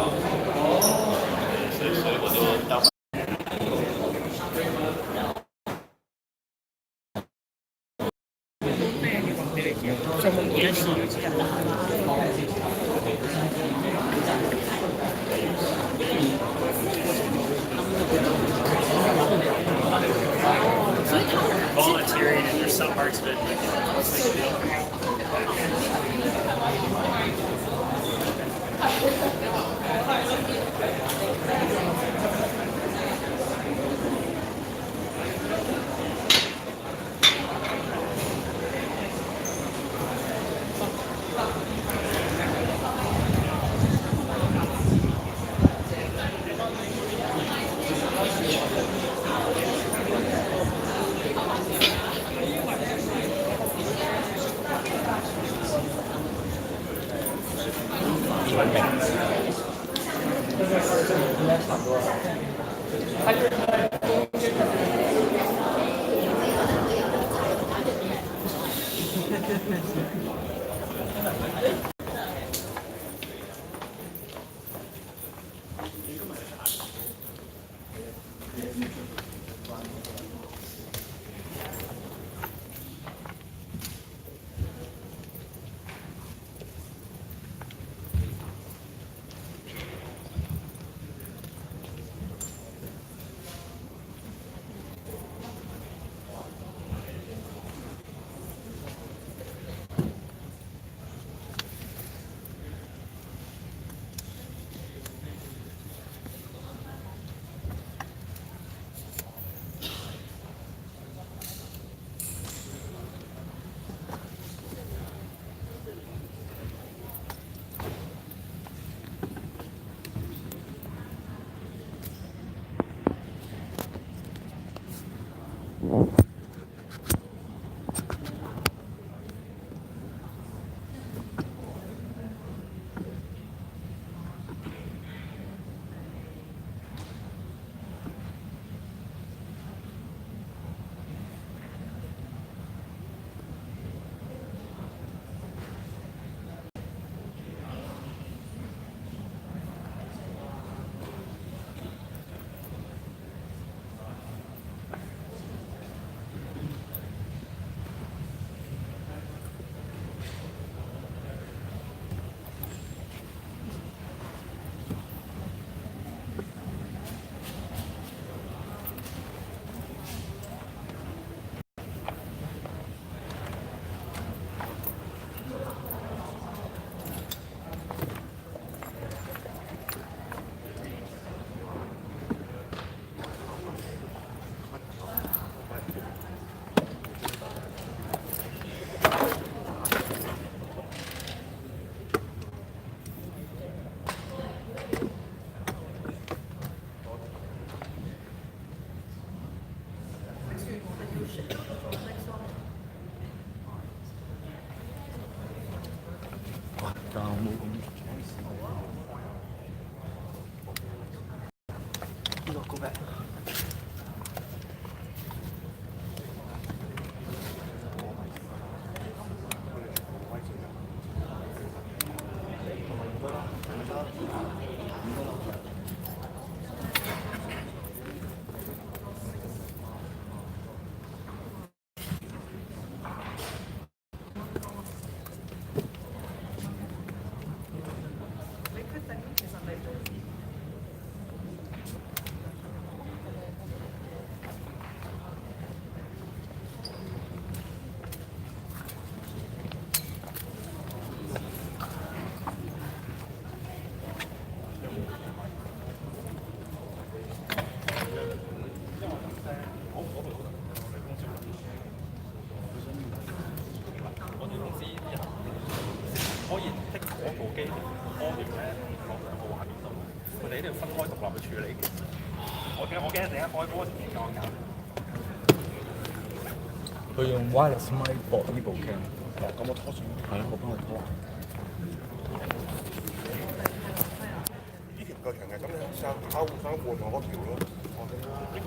所以我就待会。Volunteering and there's some parts of it.佢用 wireless mic 駁呢部 cam。咁我拖住。係啊，我幫佢拖。呢條夠長嘅，咁你試下打互相換我嗰條咯。呢個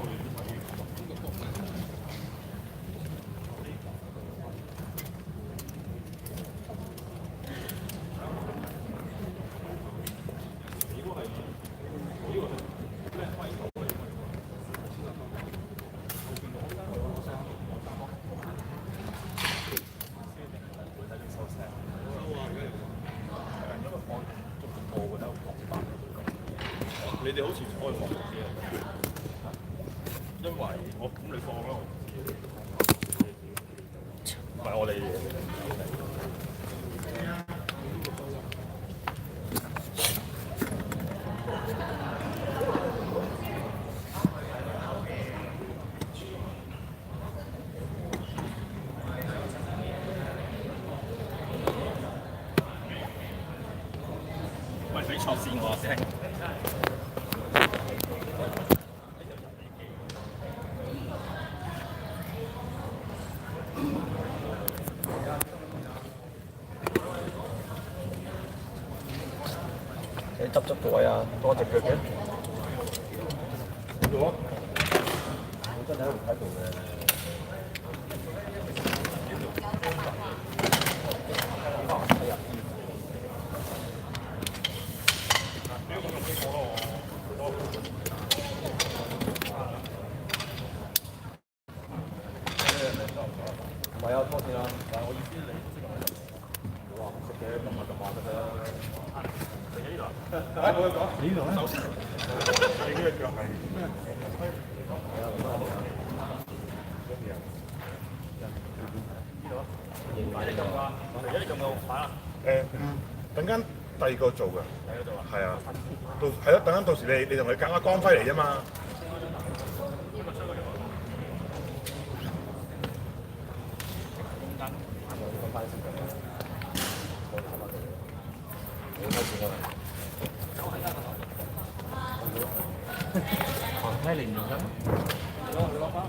哋好似開放啲啊，因為我咁你放啦，唔係我哋。俾錯線我先。你執個位啊，多隻腳嘅。我真係喺度睇到嘅。唔係啊，多謝啦。但係我意思你識我話唔識嘅，撳下得啦。嚟呢度。我講呢度咧。首先，你呢個腳係咩？係啊，呢度啊。而家你仲有牌啊？等間第二個做㗎。第二個做啊？係啊。係咯，等間到時你同佢揀下光輝嚟啫嘛。咩年齡㗎？攞翻。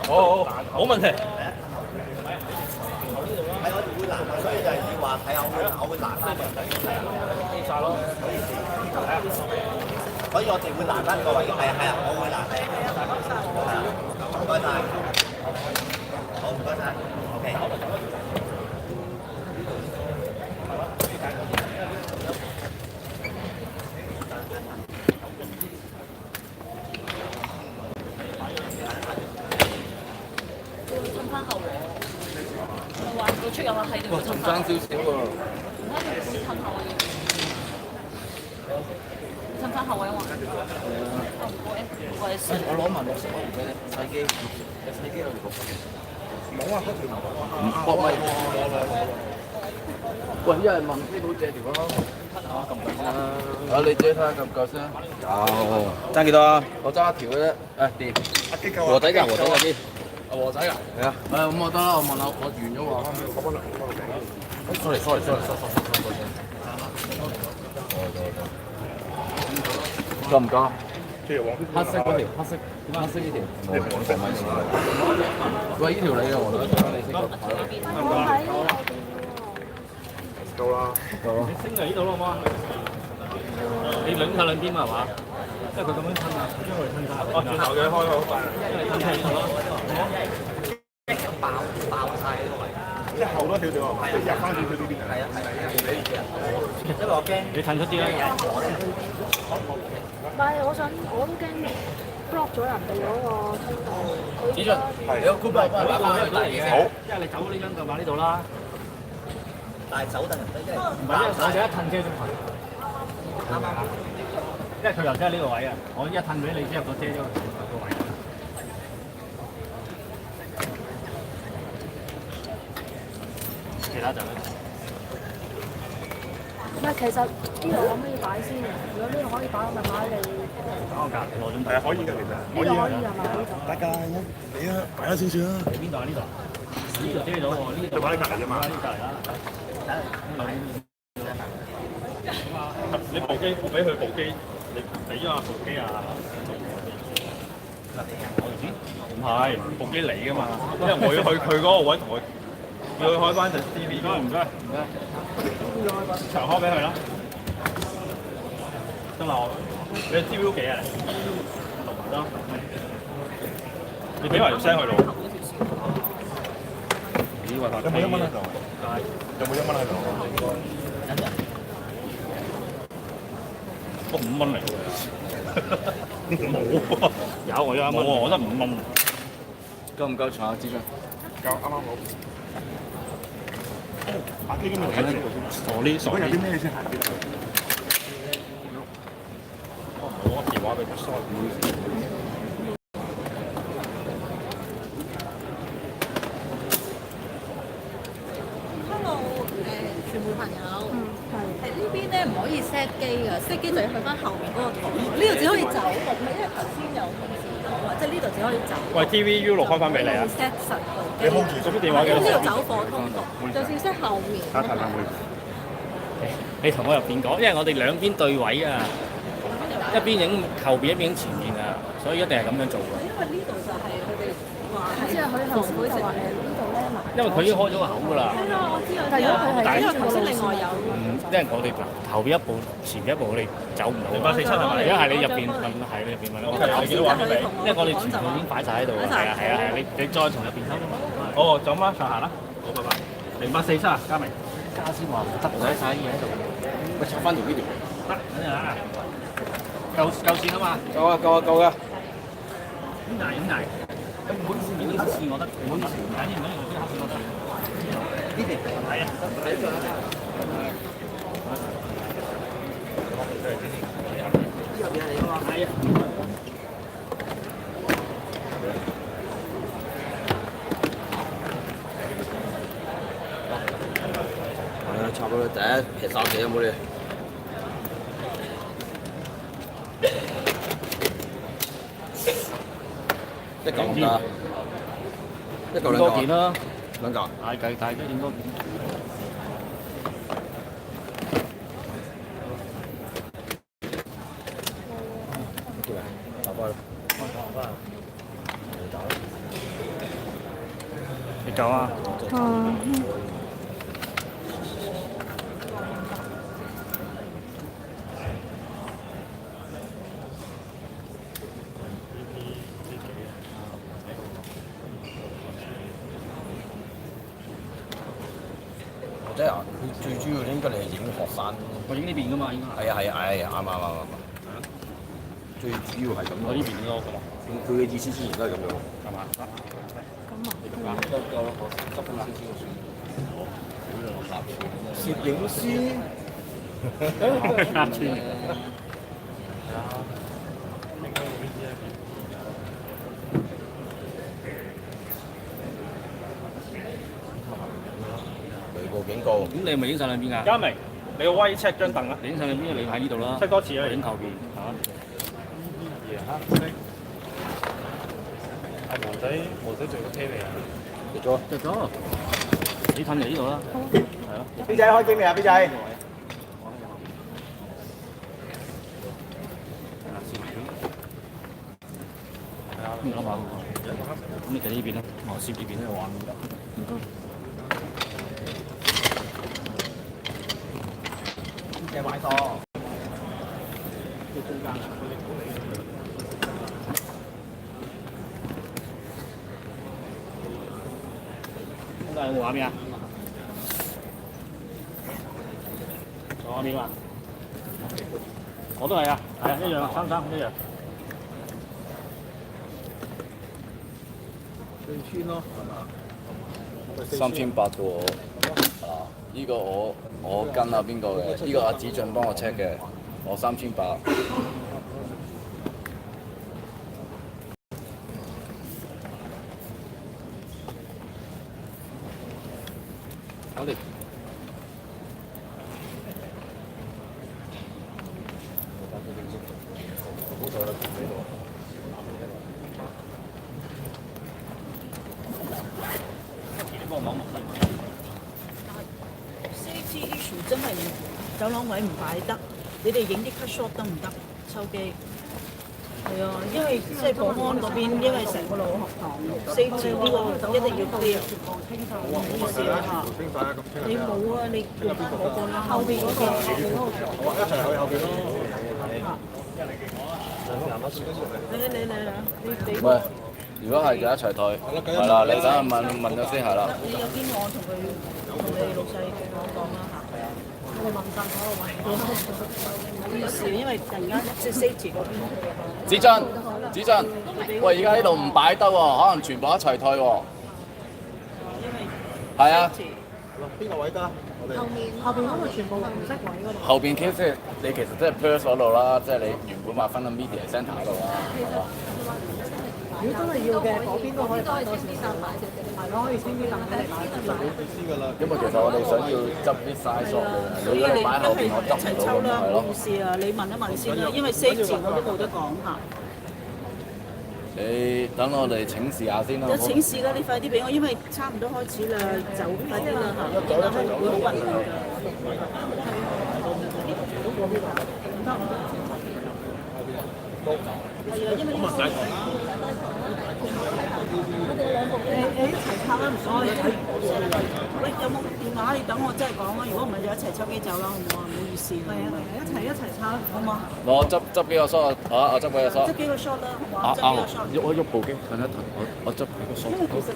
好，冇問題。係我哋會難，所以就係要話睇下我會難翻，記晒咯。所以我哋會難翻個位嘅，係啊，我會難。唔該晒，好唔該晒 OK。出入喺度，仲爭少少喎。褪後位，褪翻後位喎。我攞埋60蚊俾你，洗機，洗機有條冇啊，嗰條唔搏咪。喂，一係問飛佬借條咯。咁唔夠啦。啊，你借睇下夠唔夠先。有。爭幾多啊？我爭一條嘅啫。誒，掂。和仔㗎，和仔嗰啲。和仔啊？係啊。咁我得啦，我問下，我完咗話翻俾我幫你。sorry。夠唔夠？黑色嗰條，黑色呢條。喂，呢條你嘅和仔，你識個牌？夠啦。你升嚟呢度咯，好唔好啊？你兩頭兩邊嘛係嘛？即係佢咁樣吞啊，將佢吞晒。哦，轉頭嘅開好快。因為吞晒呢度咯。一腳爆晒呢個位。即係後多少少啊？係入翻少少呢邊啊？係啊，因為我驚你褪出啲啦。唔係，我都驚 block 咗人哋嗰個通道。子俊，係有 group 好。因為你走呢張就擺呢度啦。但係走得人哋，因為唔係，我哋一褪車先褪。啱啱。因為佢又真係呢個位啊，我一褪俾你之後，個車咗個位。其他就咧。唔係，其實呢度可唔可以擺先？如果呢度可以擺，我咪擺你。等我隔離攞張。係啊，可以㗎，其實。呢度可以係咪？呢度。得㗎，你啊，擺咗少少啦。喺邊度啊？呢度。呢度遮到喎，呢度。就擺喺隔離啫嘛。呢度隔離啦。你部機俾佢部機，你俾咗部機啊？唔係部機嚟㗎嘛，因為我要去佢嗰個位同佢叫佢開翻隻 CV。唔該。長開俾佢啦。得啦，你 CV 幾啊？得。你俾埋條聲佢咯。咦？喂，有冇1蚊喺度？有冇1蚊喺度？我5蚊嚟喎。冇啊！有我1蚊，我得5蚊。夠唔夠長啊？志俊？夠啱啱好。阿基今日睇傻啲。有啲咩先行啲？我電話俾佢收。Hello，傳媒朋友，係呢邊咧唔可以 set 機㗎，set 機就要去翻後面嗰個台，呢度只可以走錄，因為頭先有同事話，即係呢度只可以走。喂 TVU 錄開翻俾你啊！ set 實部機。你 hold 住嗰邊電話幾多？呢度走火通道，就算 set 後面。你同我入邊講，因為我哋兩邊對位啊，一邊影後邊，一邊影前面啊，所以一定係咁樣做嘅。因為呢度就係佢哋話即係佢後面就話你呢度咧嗱。因為佢已經開咗個口㗎啦。係啊，我知啊。但係如果佢係因為頭先另外有。因為我哋後邊一步、前邊一步，我哋走唔到。0847係咪？而家係你入邊問，係你入邊問我哋。幾多話俾你？因為我哋全部已經擺晒喺度。係啊係啊係啊！你再從入邊抽。哦，就咁啦，上下啦。好，拜拜。0847啊，嘉明。家先話唔得，我喺晒啲嘢喺度。喂，插翻條 video。得，等陣啊。夠線啊嘛。夠啊夠啊夠啊！點解？咁唔好意思，唔好意思，我得，唔好意思，唔緊要，唔緊要，邊黑線我得。呢邊係啊，睇咗啦。呢個邊係你㗎嘛？係啊。係啊，插到你第一撇手死有冇你？一嚿唔得，一嚿兩嚿。多件啦，兩嚿。大啲點多件。打開啦。你夠啊？即係佢最主要應該你係影學生。我影呢邊㗎嘛，應該。係啊係啊係啊，啱。最主要係咁我呢邊咯，咁啊。佢嘅意思之前都係咁樣，係嘛？夠啦，執翻少少攝影師，啱先。雷暴警告。咁你係咪影晒兩邊㗎？嘉明，你個威 check 張凳啊！你影晒兩邊，你喺呢度啦。 check 多次啊！影後邊嚇。阿毛仔做個車未啊？着咗。你褪嚟呢度啦。係咯。 B 仔開機未啊 ？B 仔。咁諗下喎。咁你企呢邊啦，我攝呢邊咧玩唔得。唔該。 嘅買貨。咁有冇畫面啊？有畫面嘛？我都係啊，係啊，一樣，3一樣。對穿咯，係嘛？3800嘅喎。啊，呢個我跟下邊個嘅？呢個阿子俊幫我 check 嘅，我3800。我哋。 Safety issue 真係走廊位唔擺得，你哋影啲 cut shot 得唔得？收機。係啊，因為即係保安嗰邊，因為成個路學堂，safety呢個一定要 clear。唔好意思啊嚇，你冇啊，你過翻嗰個啦，後邊嗰個，後邊嗰個牆。一齊去後邊咯。你喂，如果係就一齊退，係啦，你等下問咗先係啦。你有邊個我同你老細講啦嚇。我哋問曬所有位，唔好意思，因為人家即係 safety 嗰邊。子俊，喂，而家呢度唔擺得喎，可能全部一齊退喎。係啊。邊個位得？後邊嗰度全部唔識位嗰度。後邊即係你其實即係 Perth 嗰度啦，即係你原本話分到 media centre 嗰度啦。如果真係要嘅，嗰邊都可以擺多少少，係咯，可以先啲凳俾你擺。因為其實我哋想要執啲 size 落嚟，你如果擺後邊我執唔到咁咪係咯。唔好意思啊，你問一問先啦，因為 safety 我都冇得講嚇。你等我哋請示下先啦。有請示啦，你快啲俾我，因為差唔多開始啦，走快啲啦嚇，會好混亂㗎。係啊，因為呢個你一齊拆啦，唔該。喂，有冇電話？你等我真係講啊！如果唔係就一齊抽機走啦，好唔好啊？唔好意思。係啊，一齊拆，好唔好？我執幾個 shot 啊！我執幾個 shot。執幾個 shot 啦，好唔好？執幾個 shot。喐部機，等一陣，我執幾個 shot。因為其實佢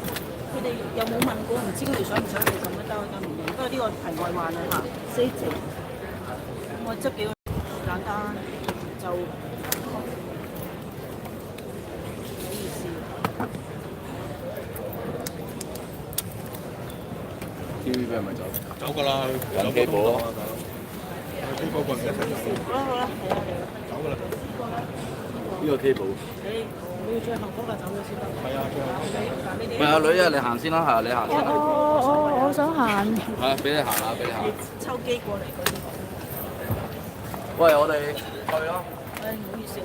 哋有冇問過，唔知佢哋想唔想你咁樣兜一兜唔不過呢個題外話啦嚇。safety，我執幾個簡單就。TVB 係咪走？走㗎啦，揾機寶咯。機寶棍一齊走。好啦好啦，係啊係啊。走㗎啦。呢個 cable。你要最後嗰個走咗先得。係啊，最後。喂，阿女啊，你行先啦，係你行先。我想行。係，俾你行下，俾你行。抽機過嚟嗰啲。喂，我哋去咯。誒，唔好意思。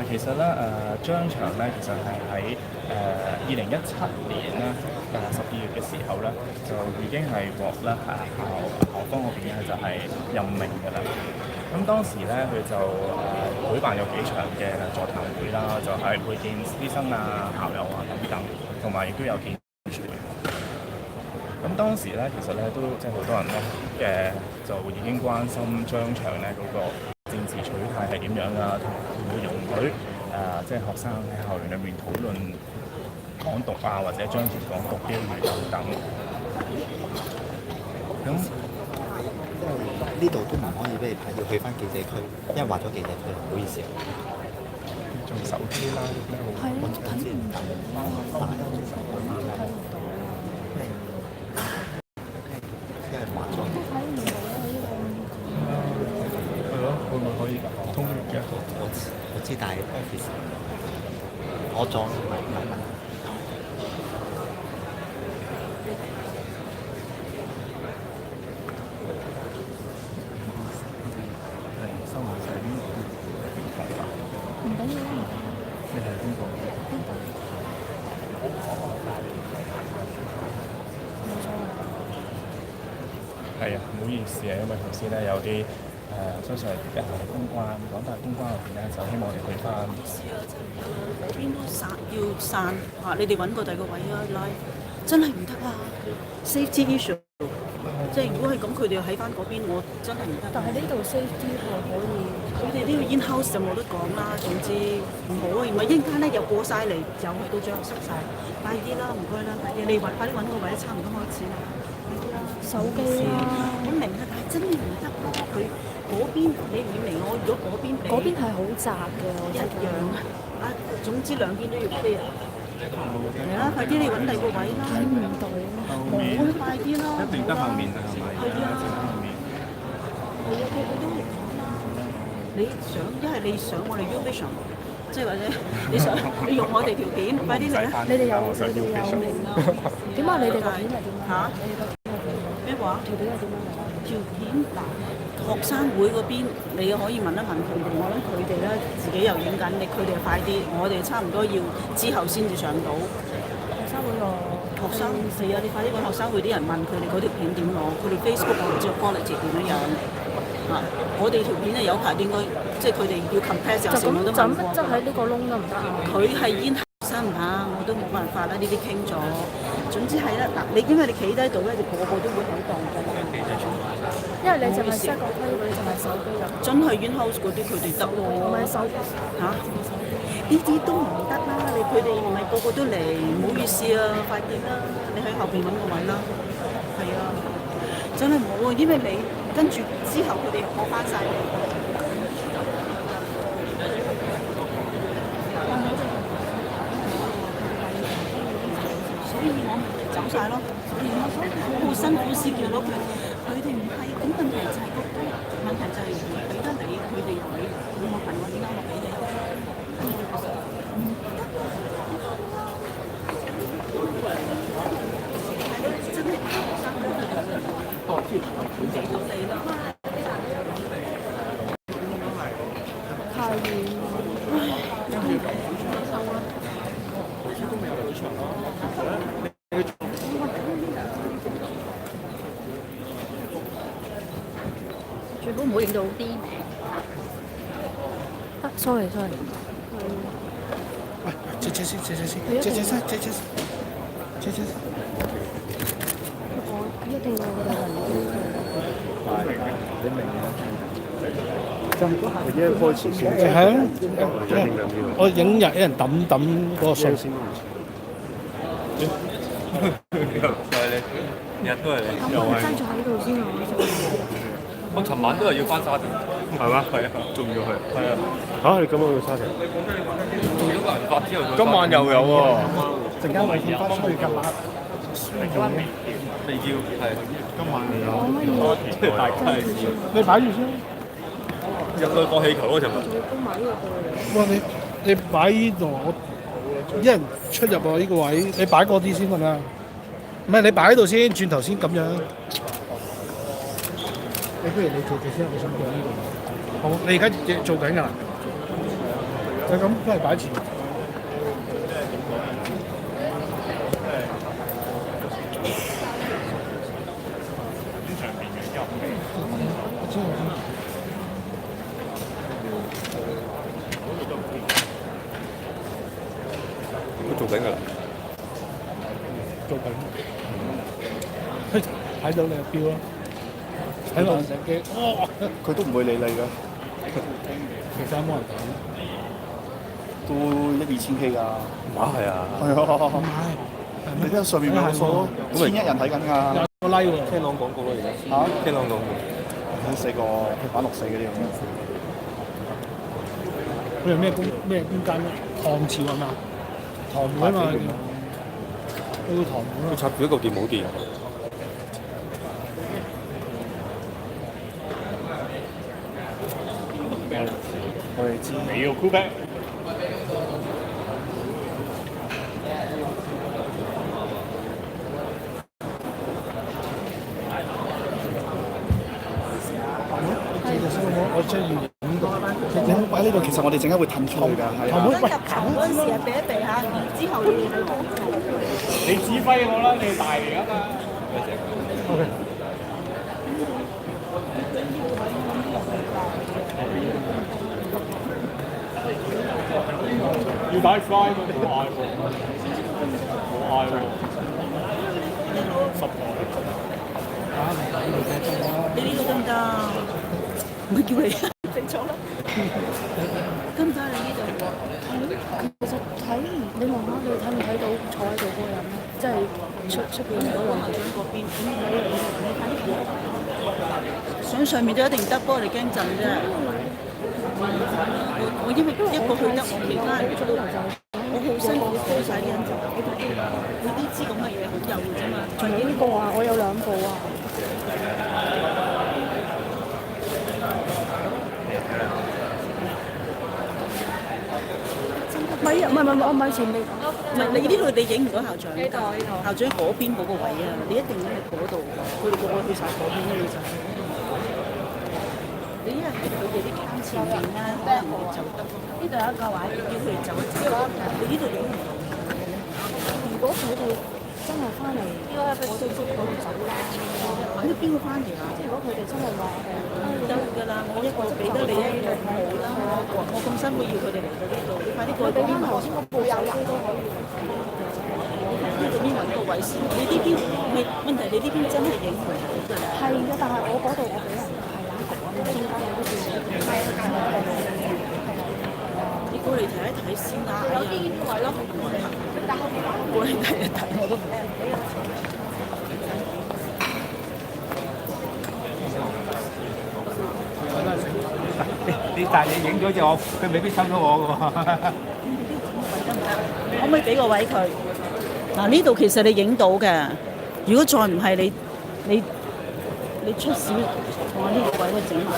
其實咧張翔咧其實係喺2017年咧12月嘅時候咧就已經係獲咧校方嗰邊咧就係任命㗎啦。咁當時咧佢就舉辦有幾場嘅座談會啦，就係會見師生啊、校友啊等等，同埋亦都有見傳媒。咁當時咧其實咧都即係好多人咧就已經關心張翔咧嗰個政治取態係點樣啊，同會唔會容許即係學生喺校園裏面討論港獨啊，或者張貼港獨標語等等。咁呢度都唔可以俾你睇，要去翻記者區，因為劃咗記者區，唔好意思。仲手機啦，咩好？係咯，睇唔到。因為劃咗。係咯，會唔會可以通嘅？我知，但係其實我裝唔係。收埋晒邊個平台啊？唔緊要啦。你係邊個？邊個？冇所謂。係啊，唔好意思啊，因為頭先咧有啲相信係公關，港大公關嗰邊咧就希望我哋去翻。嗰邊都要散嚇，你哋揾個第二個位啊拉，真係唔得啊 ！safety issue， 即係如果係咁，佢哋喺翻嗰邊，我真係唔得。但係呢度 safety 係可以，佢哋呢個 in house 就冇得講啦。總之唔好啊，唔係一陣間咧又過晒嚟，又去到最後塞晒。快啲啦，唔該啦，快啲！你快啲揾個位，差唔多開始啦。快啲啦，手機啦。我明啊，但係真係唔得啊！佢嗰邊你唔明我，如果嗰邊俾嗰邊係好窄嘅，我一樣啊！總之兩邊都要 clear。嚟啦，快啲你揾第二個位啦。睇唔到。冇啊，快啲啦。一定得後面㗎係咪？係啊。後面。係啊，個個都嚟啦。你想一係你上我哋 U Vision， 即係或者你想你用我哋條片，快啲嚟啦！你哋有名啊？點解你哋個片係點嚇？咩話？條片係點樣㗎？條片嗱，學生會嗰邊你可以問一問佢哋，我諗佢哋咧自己又影緊，佢哋快啲，我哋差唔多要之後先至上到。學生會學生係啊，你快啲揾學生會啲人問佢哋嗰條片點攞，佢哋 Facebook 我唔知個 quality 點樣樣。啊！我哋條片係有排應該，即係佢哋要 compare 有時我都問過。就喺呢個窿得唔得啊？佢係煙生唔下，我都冇辦法啦。呢啲傾咗，總之係啦。嗱，你因為你企低度咧，你個個都會喺度㗎嘛。因為你就係西角區嗰啲就係手機啦。真係 in house 嗰啲佢哋得喎。唔係手機嚇？呢啲都唔得啦！佢哋唔係個個都嚟，唔好意思啊，快啲啦！你喺後邊揾個位啦。係啊，真係冇啊，因為你。跟住之後，佢哋學翻晒嚟。所以我咪走晒咯。好辛苦先見到佢，佢哋唔係咁問題就係問題就係俾得你，佢哋會我問我點解我俾你？真係學生都係俾到你啦。太遠。最好唔好影到啲名。啊，sorry。喂，借先。我一定要我哋你明啊？就係嗰下一開始先。係啊，我影日一人抌嗰個相先。日都係你，又係爭咗喺度先啊！我尋晚都係要翻沙田，係嘛？係啊，仲要去。係啊。嚇！你今晚去沙田？做咗個人發之後，今晚又有喎。陣間咪翻出去㗎嘛？未叫係。今晚有。即係大家係你擺住先。入去放氣球嗰陣啊！哇！你擺呢度，我一人出入喎呢個位，你擺嗰啲先得啦。唔係你擺喺度先，轉頭先咁樣。你不如你做先，我想做呢度。好，你而家做緊㗎啦。就咁都係擺前。都做緊㗎啦。做緊。睇到你就標咯，睇落成機，佢都唔會理你㗎。其實有冇人睇？都1,000-2,000K 㗎。哇，係啊。係啊。你睇下上面咪有數咯，1,100人睇緊㗎。有個 like 喎。聽朗廣告咯，而家。嚇？聽朗廣告。4個平板64嗰啲咁樣。佢係咩邊間咧？唐朝係嘛？唐門啊嘛。去到唐門。佢插住一個電冇電。我哋知你要 cool back。我將要呢個，你唔好擺呢度，其實我哋陣間會褪出去㗎，係啊。入球嗰陣時啊，避一避下，之後你指揮我啦，你大嚟㗎嘛。OK。要擺 fly 咩？冇嗌喎，冇嗌喎，10台。你呢個得唔得？唔會叫你整錯啦。得唔得？你呢度？其實你望下佢睇唔睇到坐喺度嗰個人咧？即係出邊嗰個校長嗰邊。上面都一定得，不過你驚震啫。我因為一個去得，我其他人都我好辛苦鋪晒啲人就你呢支咁嘅嘢好幼嘅啫嘛。仲有呢個啊，我有2部啊。唔係，我咪前面。唔係你呢度你影唔到校長。呢度。校長嗰邊嗰個位啊，你一定要喺嗰度。佢哋個個去晒嗰邊嘅就。你一係喺佢哋啲坑前面啦，可能會走得。呢度有一個位，叫佢哋走一走。你呢度影唔到。如果佢哋真係翻嚟，我哋捉佢哋走啦。咁邊個翻嚟啊？如果佢哋真係話得㗎啦，我一個俾得你一個冇啦。我咁辛苦要佢哋嚟到呢度，你快啲過去嗰邊頭先嗰部手機都可以。呢度邊揾個位先？你呢邊未問題？你呢邊真係影唔到㗎啦。係嘅，但係我嗰度我俾人係冷局啊，中間有啲嘢。你過嚟睇一睇先啦。有啲位咯，過嚟睇一睇我都唔知。你但係你影咗之後，佢未必收到我㗎喎。可唔可以俾個位佢？嗱，呢度其實你影到嘅，如果再唔係你出少，哇！呢個位我整埋，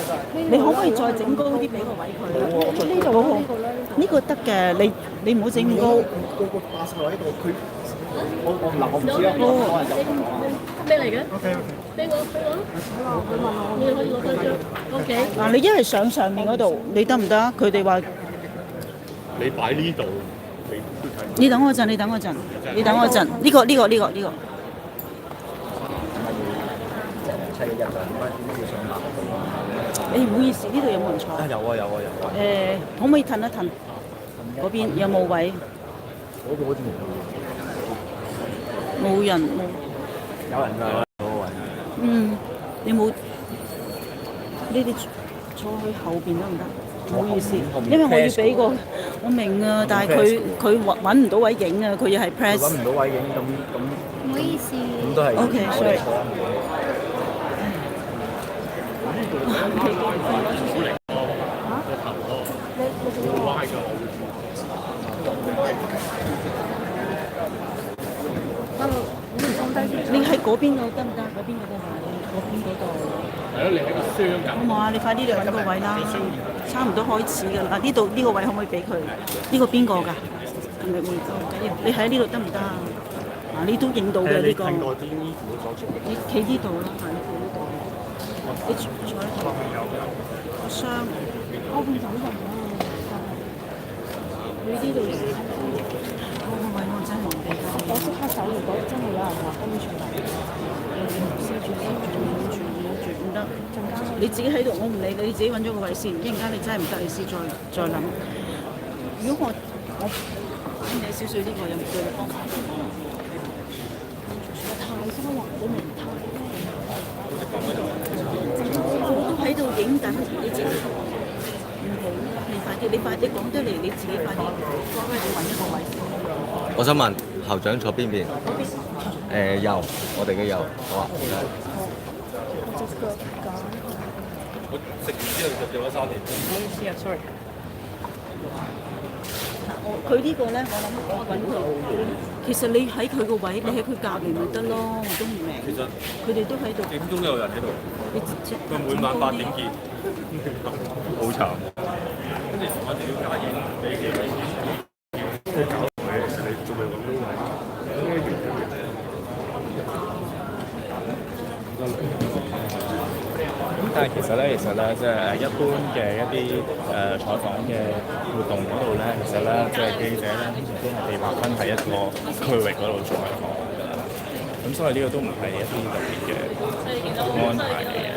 你可唔可以再整高啲俾個位佢？呢度好，呢個得嘅，你唔好整咁高。個掛曬喺度，我唔知啊。咩嚟嘅？俾我，你可以攞多張。OK。嗱，你一係上面嗰度，你得唔得啊？佢哋話你擺呢度，你等我陣，呢個。唔好意思，呢度有冇人坐？有啊。可唔可以褪一褪？嗰邊有冇位？嗰個好似冇人。有人㗎嗰個位。你冇？你哋坐去後邊得唔得？唔好意思，因為我要俾個，我明啊，但係佢揾唔到位影啊，佢又係 press。揾唔到位影咁。唔好意思。咁都係。OK，sorry。你喺嗰邊度得唔得？嗰邊嗰度。係咯，你喺個箱㗎。好嘛，你快啲嚟揾個位啦，差唔多開始㗎啦。呢度呢個位可唔可以俾佢？呢個邊個㗎？係咪會緊要？你喺呢度得唔得啊？嗱，你都影到嘅呢個。你企呢度啦，係你企呢度。你坐喺度。個箱。我會走人啦。你呢度嗰個位我真係唔記得。我即刻走，如果真係有人話跟住嚟，唔得。你自己喺度，我唔理你，你自己揾咗個位先。一陣間你真係唔得，你先再諗。如果我俾你少少呢個，有冇對你幫手？太多人，你明太我都喺度影緊，你自己唔好，你快啲講得嚟，你自己快啲，快啲揾一個位先。我想問校長坐邊邊？右，我哋嘅右，好啊。隻腳架。我食完之後就掉咗沙田。唔好意思啊 ，sorry。佢呢個咧，我揾佢。其實你喺佢個位，你喺佢隔離咪得咯，我都唔明。其實佢哋都喺度。幾點鐘都有人喺度。佢每晚8點見。好慘。跟住我哋要加嘢俾幾位。即係搞佢，你仲未揾到位。但係其實咧，即係一般嘅一啲採訪嘅活動嗰度咧，其實咧，即係記者咧，通常都係被劃分喺一個區域嗰度採訪㗎啦。咁所以呢個都唔係一啲特別嘅安排嚟嘅。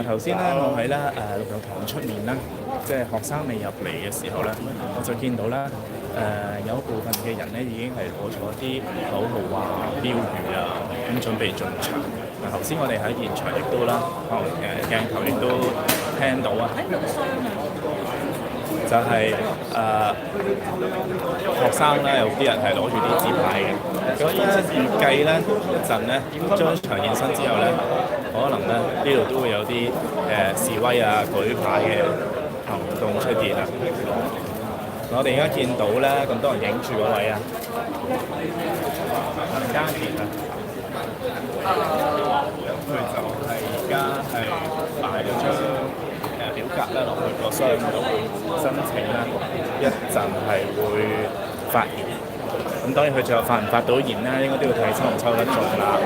頭先咧，我喺咧陸佑堂出面啦，即係學生未入嚟嘅時候咧，我就見到啦。有部分嘅人咧已經係攞咗啲口號啊、標語啊，咁準備進場。頭先我哋喺現場亦都啦，可能鏡頭亦都聽到啊。就係、學生咧，有啲人係攞住啲紙牌嘅，咁咧預計咧一陣咧張翔現身之後咧，可能咧呢度都會有啲示威啊、舉牌嘅行動出現啊！我哋而家見到咧咁多人影住嗰位啊，林家傑啊，佢就係而家係擺咗張表格咧落去個箱度申請啦，一陣係會發言。咁當然佢最後發唔發到言咧，應該都要睇抽唔抽得中啦。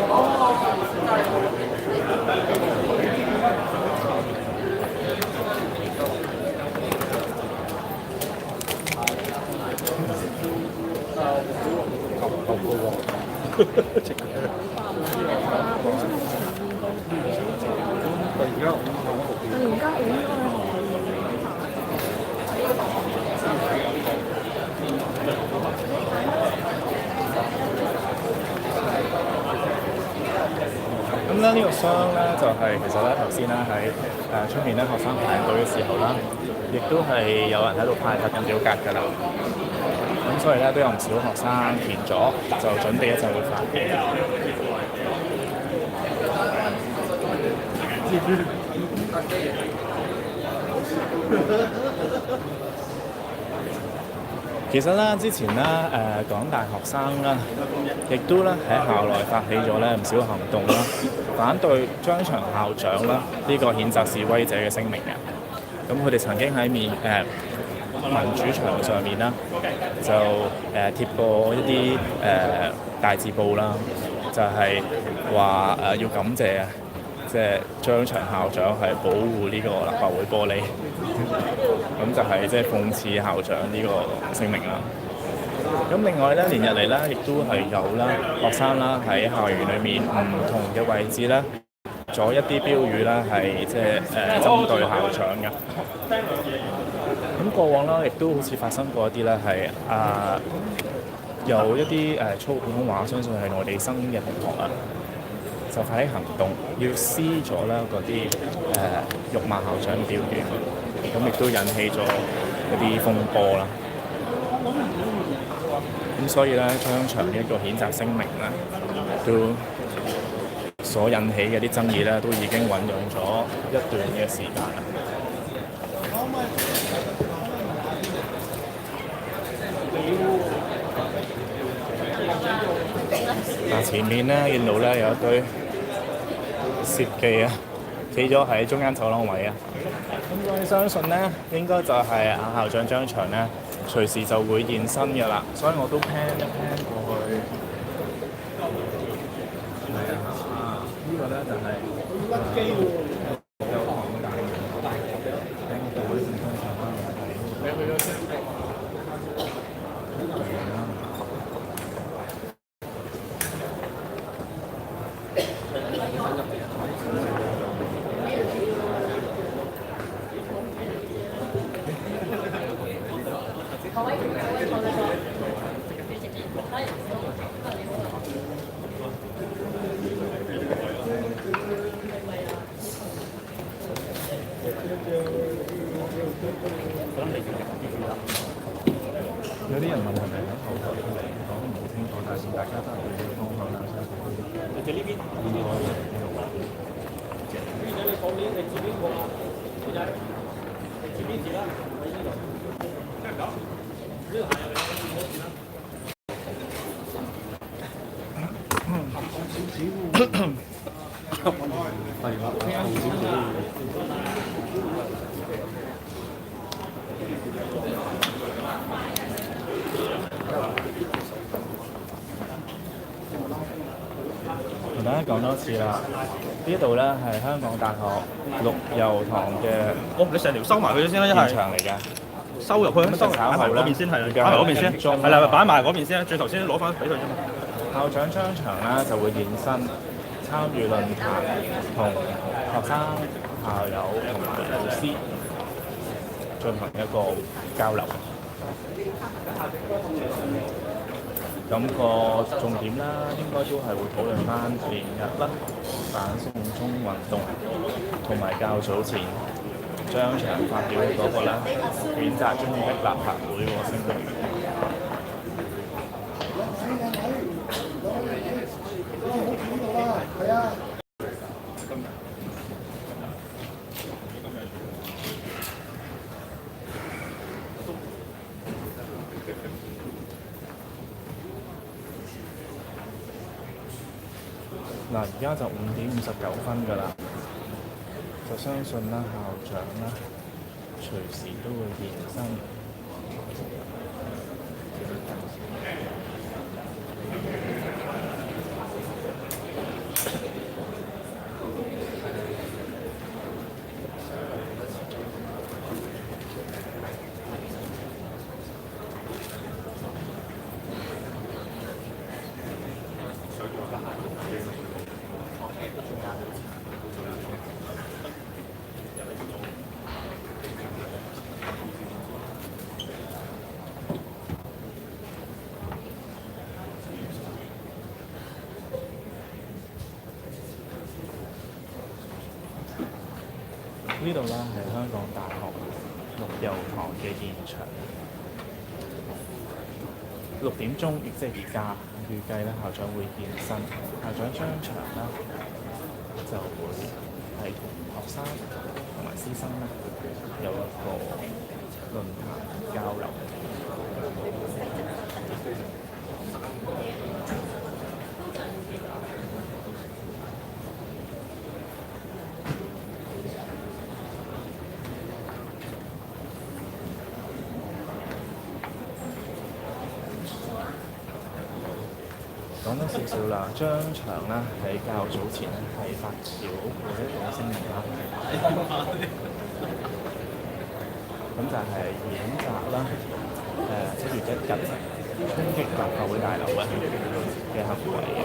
咁咧呢個箱咧就係、其實咧頭先咧喺出面咧學生排隊嘅時候啦，亦都係有人喺度派發緊表格㗎啦。咁所以咧都有唔少學生填咗，就準備一陣會發嘅。其實咧，之前咧，港大學生啦，亦都咧喺校內發起咗咧唔少行動啦，反對張翔校長啦呢個譴責示威者嘅聲明嘅。咁佢哋曾經喺民主牆上面啦，就貼過一啲大字報啦，就係話要感謝即係張翔校長係保護呢個立法會玻璃。咁就係即係諷刺校長呢個聲明啦。咁另外咧，連日嚟咧，亦都係有啦學生啦喺校園裏面唔同嘅位置咧，咗一啲標語啦，係即係針對校長嘅。咁過往啦，亦都好似發生過一啲咧係有一啲粗普通話，相信係內地生嘅同學啊，就發起行動要撕咗啦嗰啲辱罵校長嘅標語。咁亦都引起咗一啲風波啦。咁所以咧，張翔呢一個譴責聲明咧，都所引起嘅啲爭議咧，都已經醖釀咗一段嘅時間啦。嗱，前面咧見到咧有一堆攝記啊，企咗喺中間走廊位啊。咁所以相信咧，應該就係校長張翔咧，隨時就會現身嘅啦。所以我都 pan 一 pan 過去。係啊，呢個咧就係有港大嘅，喺我部嗰啲信箱上啦，你去咗先。有啲人問係咪喺後台嚟講唔好清楚，但係大家都係對呢個方向啦。你哋呢邊？同大家講多次啦，呢度咧係香港大學陸佑堂嘅你成條收埋佢先啦，一係現場嚟嘅。收入去，收埋嗰邊先係，擺埋嗰邊先，係啦，擺埋嗰邊先，轉頭先攞翻俾佢啫嘛。校長張翔啦就會現身參與論壇，同學生、校友同埋老師進行一個交流。咁個重點啦，應該都係會討論翻前日啦反送中運動，同埋較早前張翔發表嘅嗰個咧，譴責中央的立法會個聲明。嗱，而家就5:59㗎啦，就相信啦，校長啦，隨時都會現身。呢度啦係香港大學陸佑堂嘅現場，6點鐘，亦即係而家預計咧校長會現身，校長張翔啦就會係同學生同埋師生咧有一個論壇交流。講多少少啦，張翔啦喺較早前咧係發表過一個聲明啦，咁就係譴責啦7月1日衝擊立法會大樓嘅行為嘅。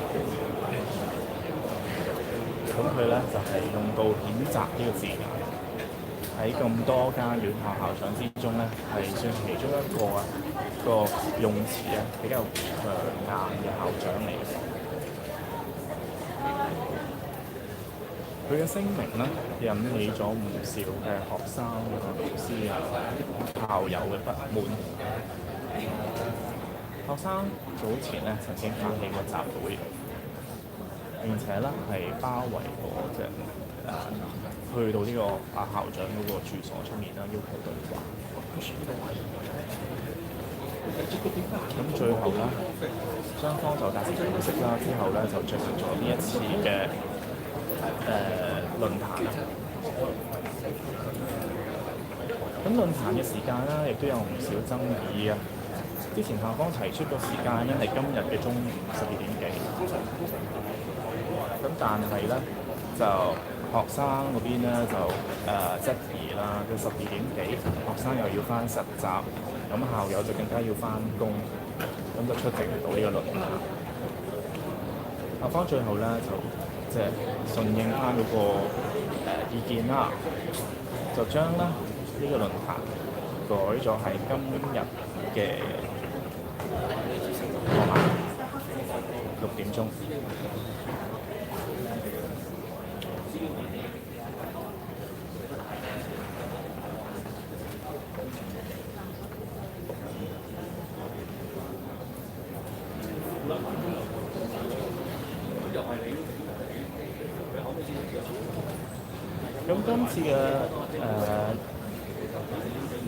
咁佢咧就係用到譴責呢個字眼，喺咁多間院校校長之中咧係算其中一個用詞比較強硬嘅校長嚟嘅。佢嘅聲明咧引起咗唔少嘅學生老師校友嘅不滿。學生早前咧曾經發起過集會，並且咧係包圍過去到呢個校長嗰個住所出面啦，要求對話。咁最後啦，雙方就達成共識啦，之後咧就進行咗呢一次嘅論壇。咁論壇嘅時間咧，亦都有唔少爭議啊！之前校方提出個時間咧係今日嘅中午12點幾，咁但係咧就學生嗰邊咧就質疑啦，佢12點幾學生又要返實習，咁校友就更加要返工，咁就出席唔到呢個論壇。校方最後咧就即係順應返嗰個意見啦，就將咧呢個論壇改咗係今日嘅傍晚6點鐘。咁今次嘅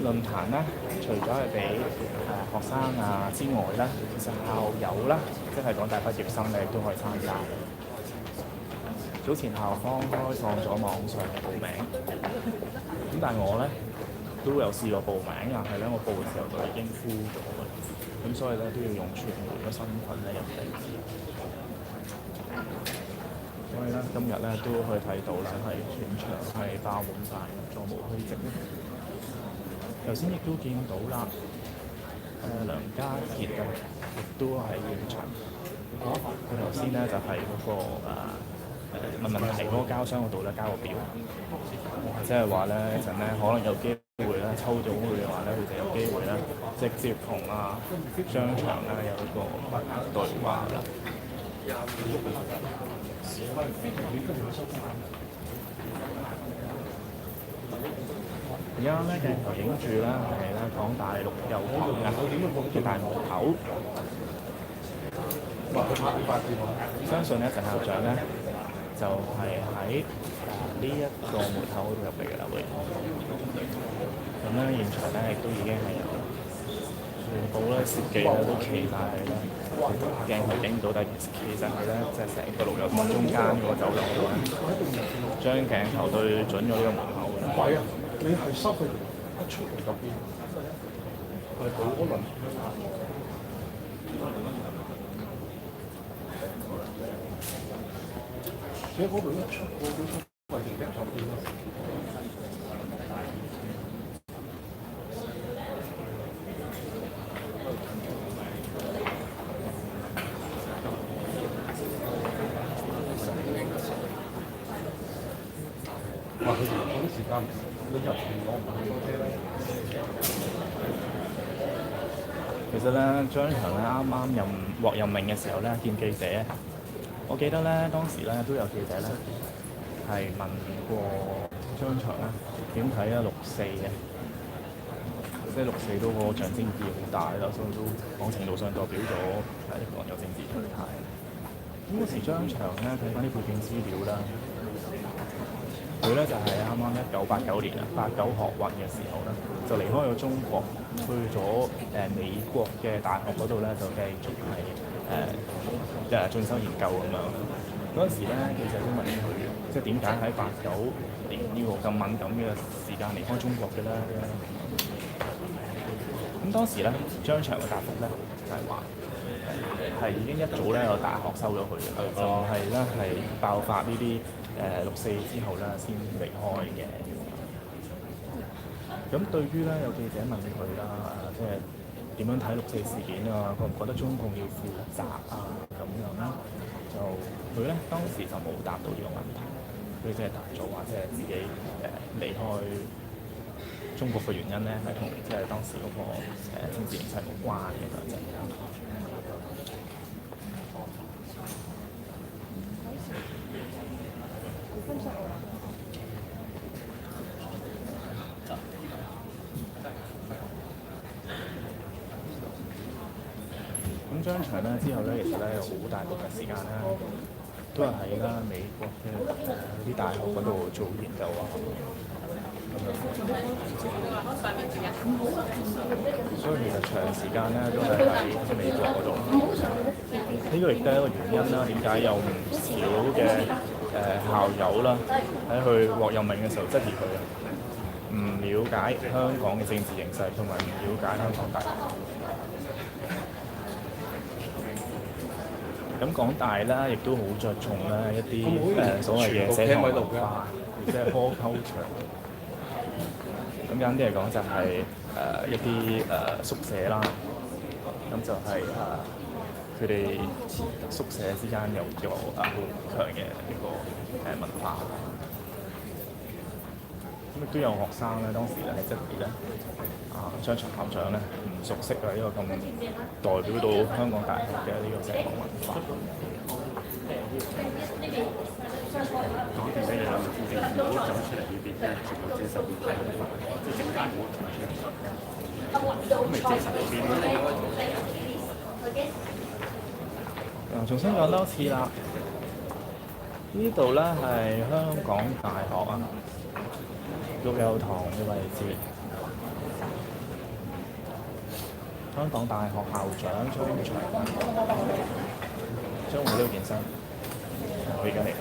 論壇咧，除咗係俾學生之外咧，其實校友啦，即係港大畢業生咧，亦都可以參加。早前校方開放咗網上嘅報名，咁但係我咧都有試過報名，但係咧我報嘅時候就已經 full 咗嘅，咁所以咧都要用傳媒嘅身份咧入嚟。所以咧，今日咧都可以睇到啦，係全場係爆滿晒，座無虛席。頭先亦都見到啦，梁家傑啊，亦都喺現場。佢頭先咧就係嗰個問問題嗰個膠箱嗰度咧交個表，即係話咧一陣咧可能有機會咧抽到佢嘅話咧，佢就有機會咧直接同張翔咧有一個對話啦。而家咧鏡頭影住咧係咧港大陸右旁嘅大門口。相信咧陳校長咧就係喺呢一個門口度入嚟嘅啦會。咁咧現場咧亦都已經係有全部咧攝記咧都企晒喺咧鏡頭影唔到，但係其實係咧即係成個陸佑堂中間嗰個走廊度咧，將鏡頭對準咗呢個門口嘅。係啊，你係收佢一出嚟嗰邊，係好可能。而且嗰度一出過嗰出係定鏡頭邊咯。話佢哋嗰啲時間，你入前攞唔到車咧。其實咧，張翔咧啱啱獲任命嘅時候咧，見記者，我記得咧當時咧都有記者咧係問過張翔咧點睇啊6·4嘅，即係6·4都個象徵意義好大啦，所以都某程度上代表咗一個有政治取態。咁嗰時張翔咧睇翻啲背景資料啦。佢咧就係啱啱1989年89學運嘅時候咧，就離開咗中國，去咗美國嘅大學嗰度咧，就繼續係進修研究咁樣。嗰陣時咧，記者都問佢，即係點解喺89年呢個咁敏感嘅時間離開中國嘅咧？咁當時咧，張翔嘅答覆咧就係話係已經一早咧有大學收咗佢嘅，就係咧係爆發呢啲。6·4之後咧，先離開嘅。咁對於咧有記者問佢啦，即係點樣睇6·4事件啊？覺唔覺得中共要負責啊？咁樣啦，就佢咧當時就冇答到呢個問題，佢即係答咗話，即係自己離開中國嘅原因咧，係同即係當時嗰個政治形勢無關嘅咁樣。咁張翔咧之後咧，其實咧有好大部分時間咧，都係喺啦美國嘅啲大學嗰度做研究啊，咁樣。所以其實長時間咧都係喺美國嗰度。呢個亦都係一個原因啦，點解有唔少嘅校友啦喺佢獲任命嘅時候質疑佢啊，唔了解香港嘅政治形勢，同埋唔了解香港大學。咁港大啦，亦都好着重咧一啲所謂嘅社堂文化，即係 hall culture。咁簡單啲嚟講，就係一啲宿舍啦。咁就係佢哋宿舍之間有好強嘅一個文化。咁亦都有學生咧，當時咧係質疑咧張翔校長咧唔熟悉呢個咁代表到香港大學嘅呢個社堂文化。講點解你兩個副政府走出嚟呢邊咧，全部接受派文化，即係政監會同埋出嚟，咁咪接受邊咧？重新講多次啦，呢度咧係香港大學啊，陸佑堂嘅位置。香港大學校長張翔將會呢度健身，我而家嚟。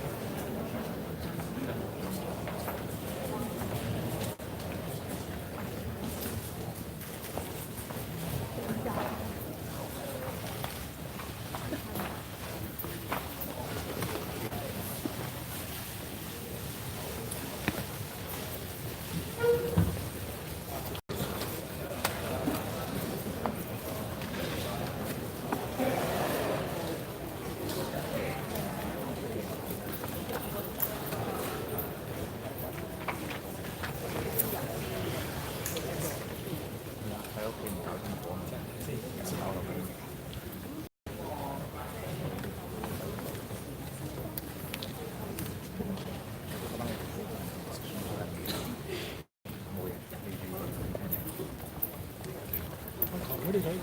你睇咁。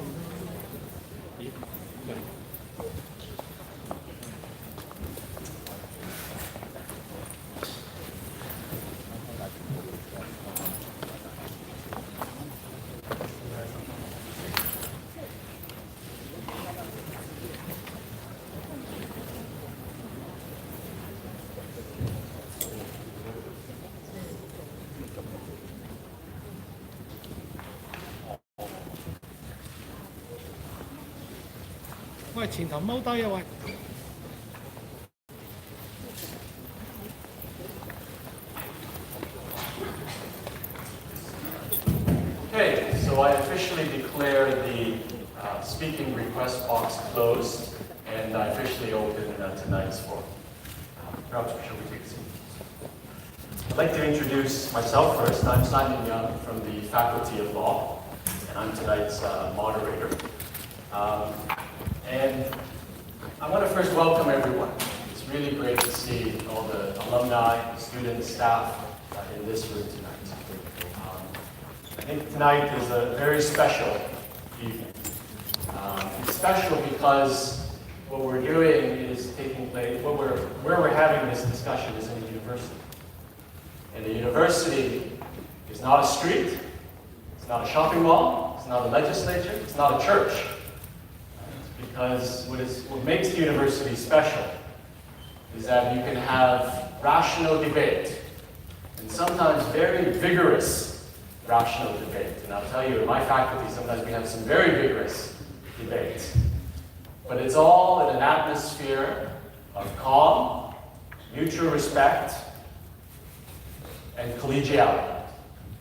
咦？喂，前頭踎低啊喂！ Okay, so I officially declare the speaking request box closed, and I officially open tonight's forum. Perhaps shall we take a seat? I'd like to introduce myself first. I'm Simon Young from the Faculty of Law, and I'm tonight's moderator. And I want to first welcome everyone. It's really great to see all the alumni, students, staff in this room tonight. I think tonight is a very special evening. It's special because what we're doing is taking place, where we're having this discussion is in a university. And the university is not a street, it's not a shopping mall, it's not a legislature, it's not a church. Because what makes the university special is that you can have rational debate, and sometimes very vigorous rational debate. And I'll tell you, in my faculty, sometimes we have some very vigorous debates. But it's all in an atmosphere of calm, mutual respect, and collegiality.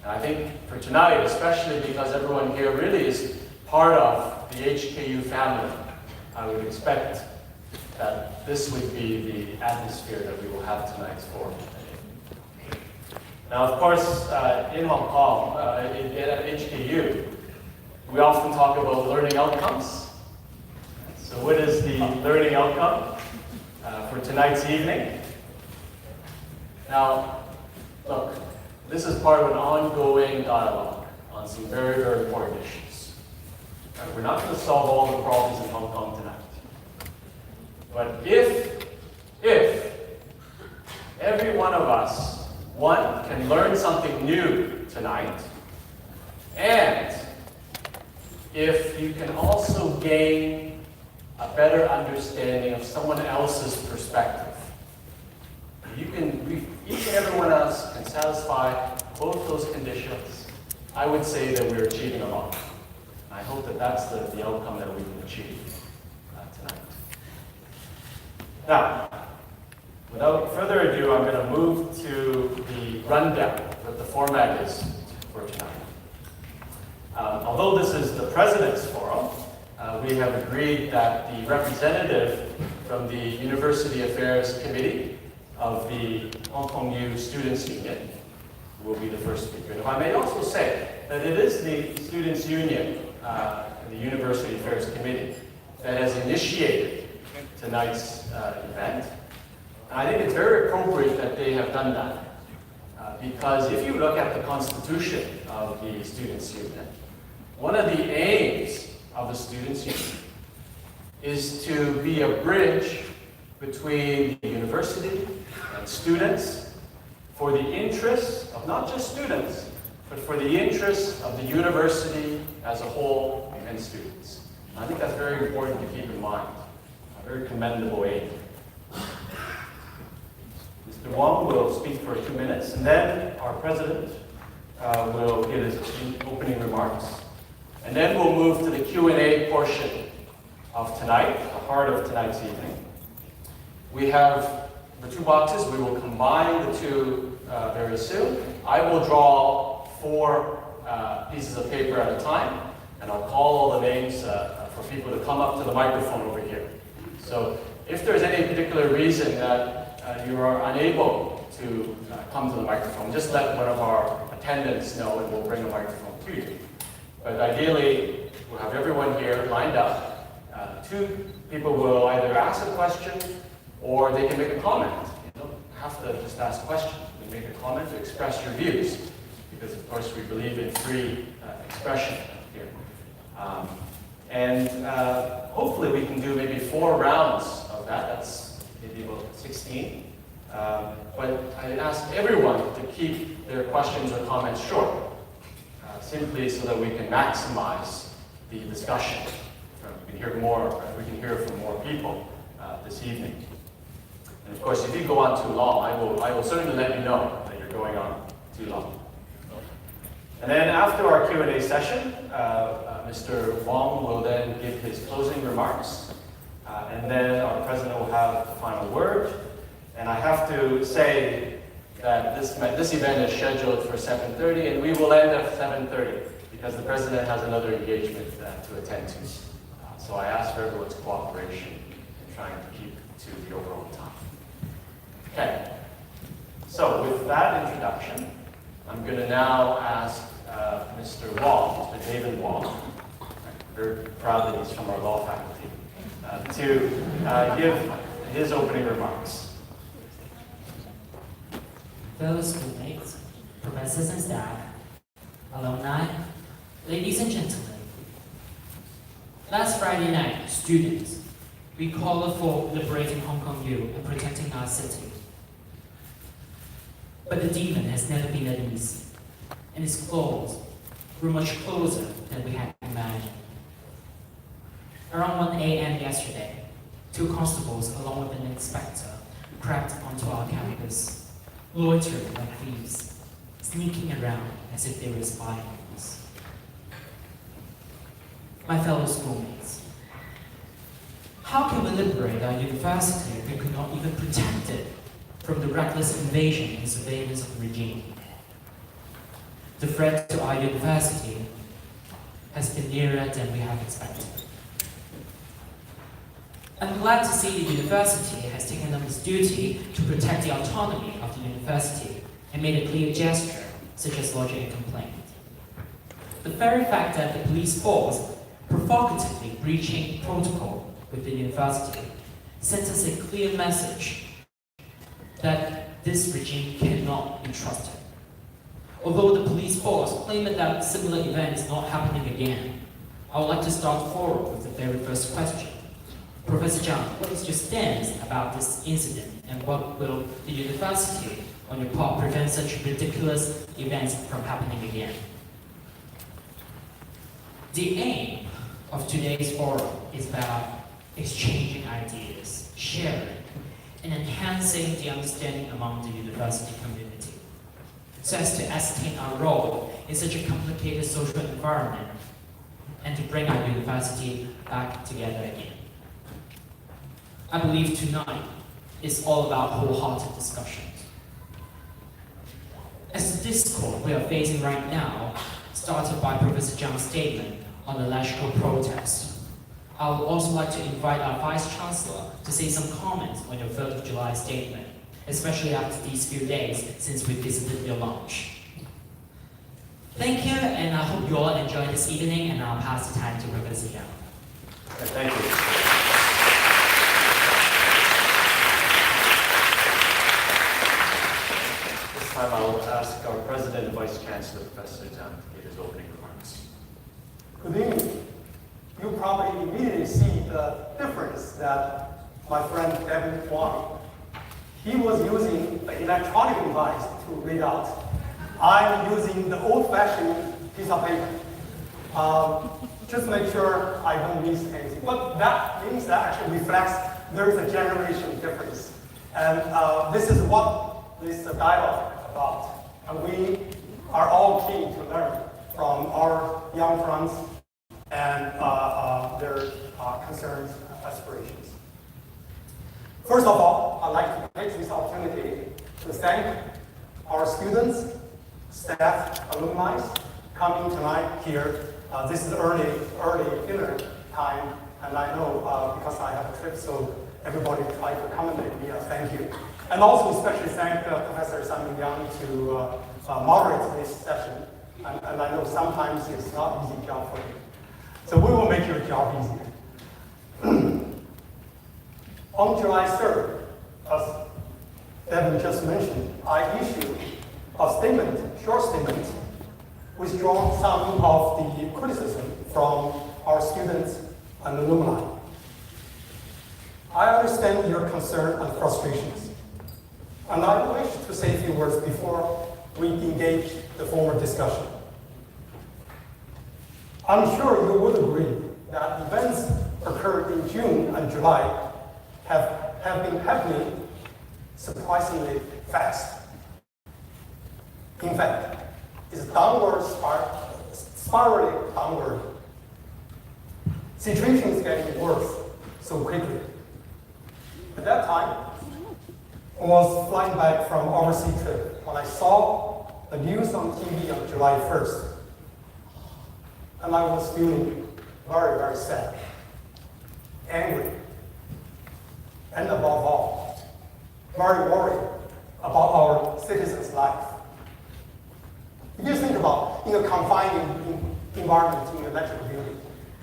And I think for tonight, especially because everyone here really is part of the HKU family, I would expect that this would be the atmosphere that we will have tonight's forum. Now, of course, in Hong Kong, at HKU, we often talk about learning outcomes. So what is the learning outcome for tonight's evening? Now, look, this is part of an ongoing dialogue on some very, very important issues. We're not going to solve all the problems in Hong Kong tonight. But if every one of us, one, can learn something new tonight, and if you can also gain a better understanding of someone else's perspective, each and everyone else can satisfy both those conditions, I would say that we're achieving a lot. I hope that that's the outcome that we can achieve tonight. Now, without further ado, I'm going to move to the rundown, what the format is for tonight. Although this is the President's Forum, we have agreed that the representative from the University Affairs Committee of the Hong Kong U Students' Union will be the first speaker. And if I may also say that it is the Students' Union, the University Affairs Committee, that has initiated tonight's event. And I think it's very appropriate that they have done that. Because if you look at the constitution of the Students' Union, one of the aims of the Students' Union is to be a bridge between the university and students for the interests of not just students, but for the interests of the university as a whole and students. And I think that's very important to keep in mind. A very commendable aim. Mr. Wong will speak for 2 minutes, and then our president will give his opening remarks. And then we'll move to the Q&A portion of tonight, the heart of tonight's evening. We have the two boxes. We will combine the two very soon. I will draw 4 pieces of paper at a time, and I'll call all the names for people to come up to the microphone over here. So if there's any particular reason that you are unable to come to the microphone, just let one of our attendants know and we'll bring a microphone to you. But ideally, we'll have everyone here lined up. 2 people will either ask a question or they can make a comment. You don't have to just ask questions. You can make a comment to express your views, because of course we believe in free expression here. And hopefully we can do maybe 4 rounds of that. That's maybe about 16. But I ask everyone to keep their questions or comments short, simply so that we can maximize the discussion. We can hear from more people this evening. And of course, if you go on too long, I will certainly let you know that you're going on too long. And then after our Q&A session, Mr. Wong will then give his closing remarks, and then our president will have the final word. And I have to say that this event is scheduled for 7:30, and we will end at 7:30 because the president has another engagement to attend to. So I ask for everyone's cooperation in trying to keep to the overall time. Okay. So with that introduction, I'm going to now ask Mr. Wong, Mr. David Wong, I'm very proud that he's from our law faculty, to give his opening remarks. Fellow schoolmates, professors and staff, alumni, ladies and gentlemen. Last Friday night, students, we called for liberating Hong Kong U and protecting our city. But the demon has never been at ease, and its claws grew much closer than we had imagined. Around 1 a.m. yesterday, 2 constables along with an inspector crept onto our campus, loitering like thieves, sneaking around as if they were spying on us. My fellow schoolmates, how can we liberate our university if we could not even protect it from the reckless invasion and surveillance of the regime? The threat to our university has been nearer than we have expected. I'm glad to see the university has taken up its duty to protect the autonomy of the university and made a clear gesture, such as lodging a complaint. The very fact that the police force provocatively breaching protocol with the university sends us a clear message that this regime cannot be trusted. Although the police force claimed that similar event is not happening again, I would like to start forward with the very first question. Professor Zhang, what is your stance about this incident, and what will the university, on your part, prevent such ridiculous events from happening again? The aim of today's forum is about exchanging ideas, sharing, and enhancing the understanding among the university community, so as to ascertain our role in such a complicated social environment and to bring our university back together again. I believe tonight is all about wholehearted discussions. As the discord we are facing right now, started by Professor Zhang's statement on the electoral protest, I would also like to invite our Vice-Chancellor to say some comments on your 3rd of July statement, especially after these few days since we visited your launch. Thank you, and I hope you all enjoy this evening, and I'll pass the time to Professor Zhang. Thank you. This time I will ask our President and Vice Chancellor, Professor Zhang, to give his opening remarks. Good evening. You probably immediately see the difference that my friend Kevin Wong, he was using an electronic device to read out. I'm using the old-fashioned piece of paper. Just make sure I don't miss anything. But that means that actually reflects there is a generation difference. And this is what this dialogue is about. And we are all keen to learn from our young friends and their concerns and aspirations. First of all, I'd like to take this opportunity to thank our students, staff, alumni coming tonight here. This is early dinner time, and I know because I have a trip, so everybody try to accommodate me. Thank you. And also especially thank Professor Simon Yang to moderate this session. And I know sometimes it's not an easy job for you. So we will make your job easier. On July 3rd, as Devin just mentioned, I issued a statement, short statement, withdrawing some of the criticism from our students and alumni. I understand your concern and frustrations, and I wish to say a few words before we engage the formal discussion. I'm sure you would agree that events occurred in June and July have been happening surprisingly fast. In fact, it's spiraling downward. Situation is getting worse so quickly. At that time, I was flying back from overseas trip when I saw the news on TV on July 1st. And I was feeling very, very sad, angry, and above all, very worried about our citizens' life. If you think about in a confined environment in a lecture building,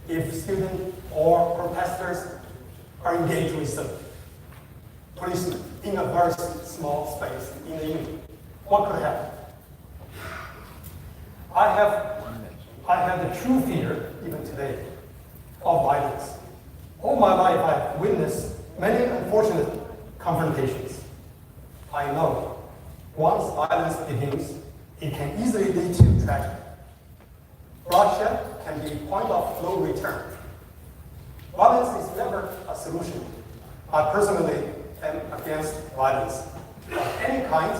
if students or protesters are engaged with the policemen in a very small space in the evening, what could happen? I have the true fear, even today, of violence. All my life I've witnessed many unfortunate confrontations. I know once violence begins, it can easily lead to tragedy. Bloodshed can be a point of no return. Violence is never a solution. I personally am against violence of any kind,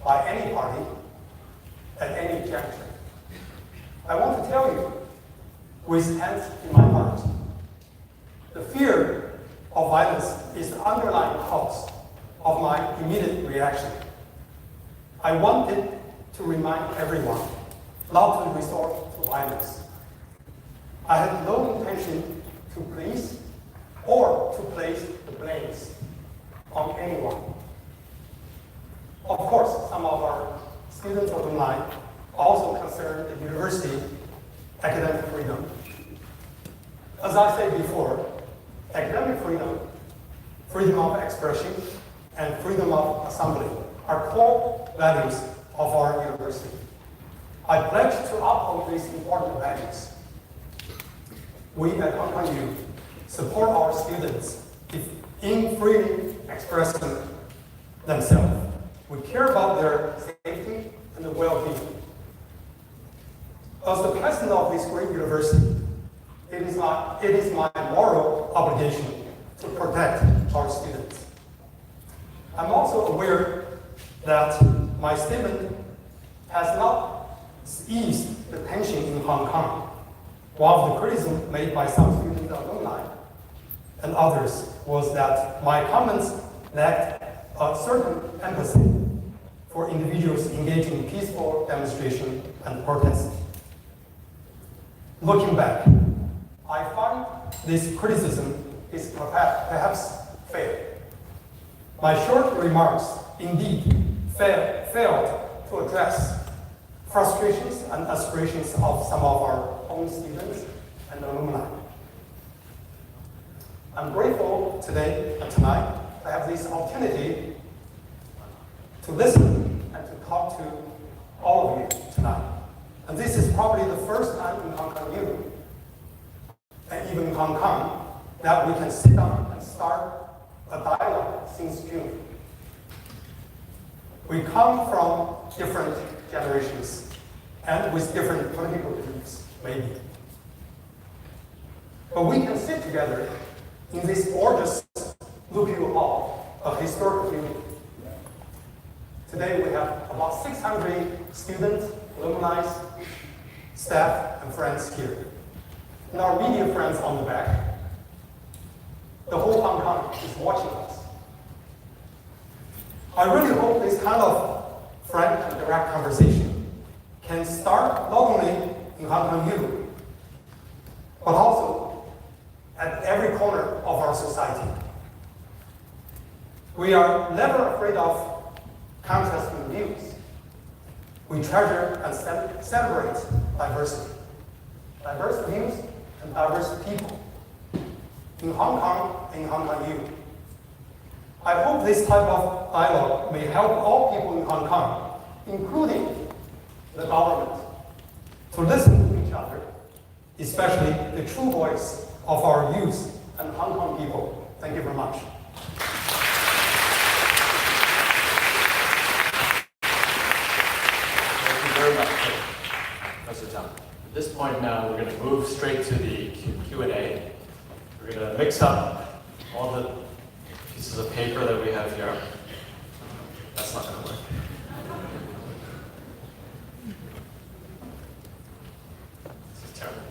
by any party, at any juncture. I want to tell you, with hands in my heart, the fear of violence is the underlying cause of my immediate reaction. I wanted to remind everyone not to resort to violence. I had no intention to please or to place the blames on anyone. Of course, some of our students alumni also concern the university academic freedom. As I said before, academic freedom, freedom of expression, and freedom of assembly are core values of our university. I pledge to uphold these important values. We at Hong Kong U support our students in freely expressing themselves. We care about their safety and the well-being. As the president of this great university, it is my moral obligation to protect our students. I'm also aware that my statement has not eased the tension in Hong Kong. One of the criticisms made by some student alumni and others was that my comments lacked a certain empathy for individuals engaging in peaceful demonstration and protest. Looking back, I find this criticism is perhaps fair. My short remarks indeed failed to address frustrations and aspirations of some of our own students and alumni. I'm grateful today and tonight to have this opportunity to listen and to talk to all of you tonight. And this is probably the first time in Hong Kong U, and even in Hong Kong, that we can sit down and start a dialogue since June. We come from different generations and with different political beliefs, maybe. But we can sit together in this gorgeous Lupio Hall of historic beauty. Today we have about 600 students, alumni, staff, and friends here. And our media friends on the back. The whole Hong Kong is watching us. I really hope this kind of frank and direct conversation can start not only in Hong Kong U, but also at every corner of our society. We are never afraid of contrasting views. We treasure and celebrate diversity. Diverse views and diverse people. In Hong Kong and in Hong Kong U. I hope this type of dialogue may help all people in Hong Kong, including the government, to listen to each other especially the true voice of our youth and Hong Kong people. Thank you very much. Thank you very much, Professor Zhang. At this point now, we're going to move straight to the Q&A. We're going to mix up all the pieces of paper that we have here. That's not going to work. This is terrible.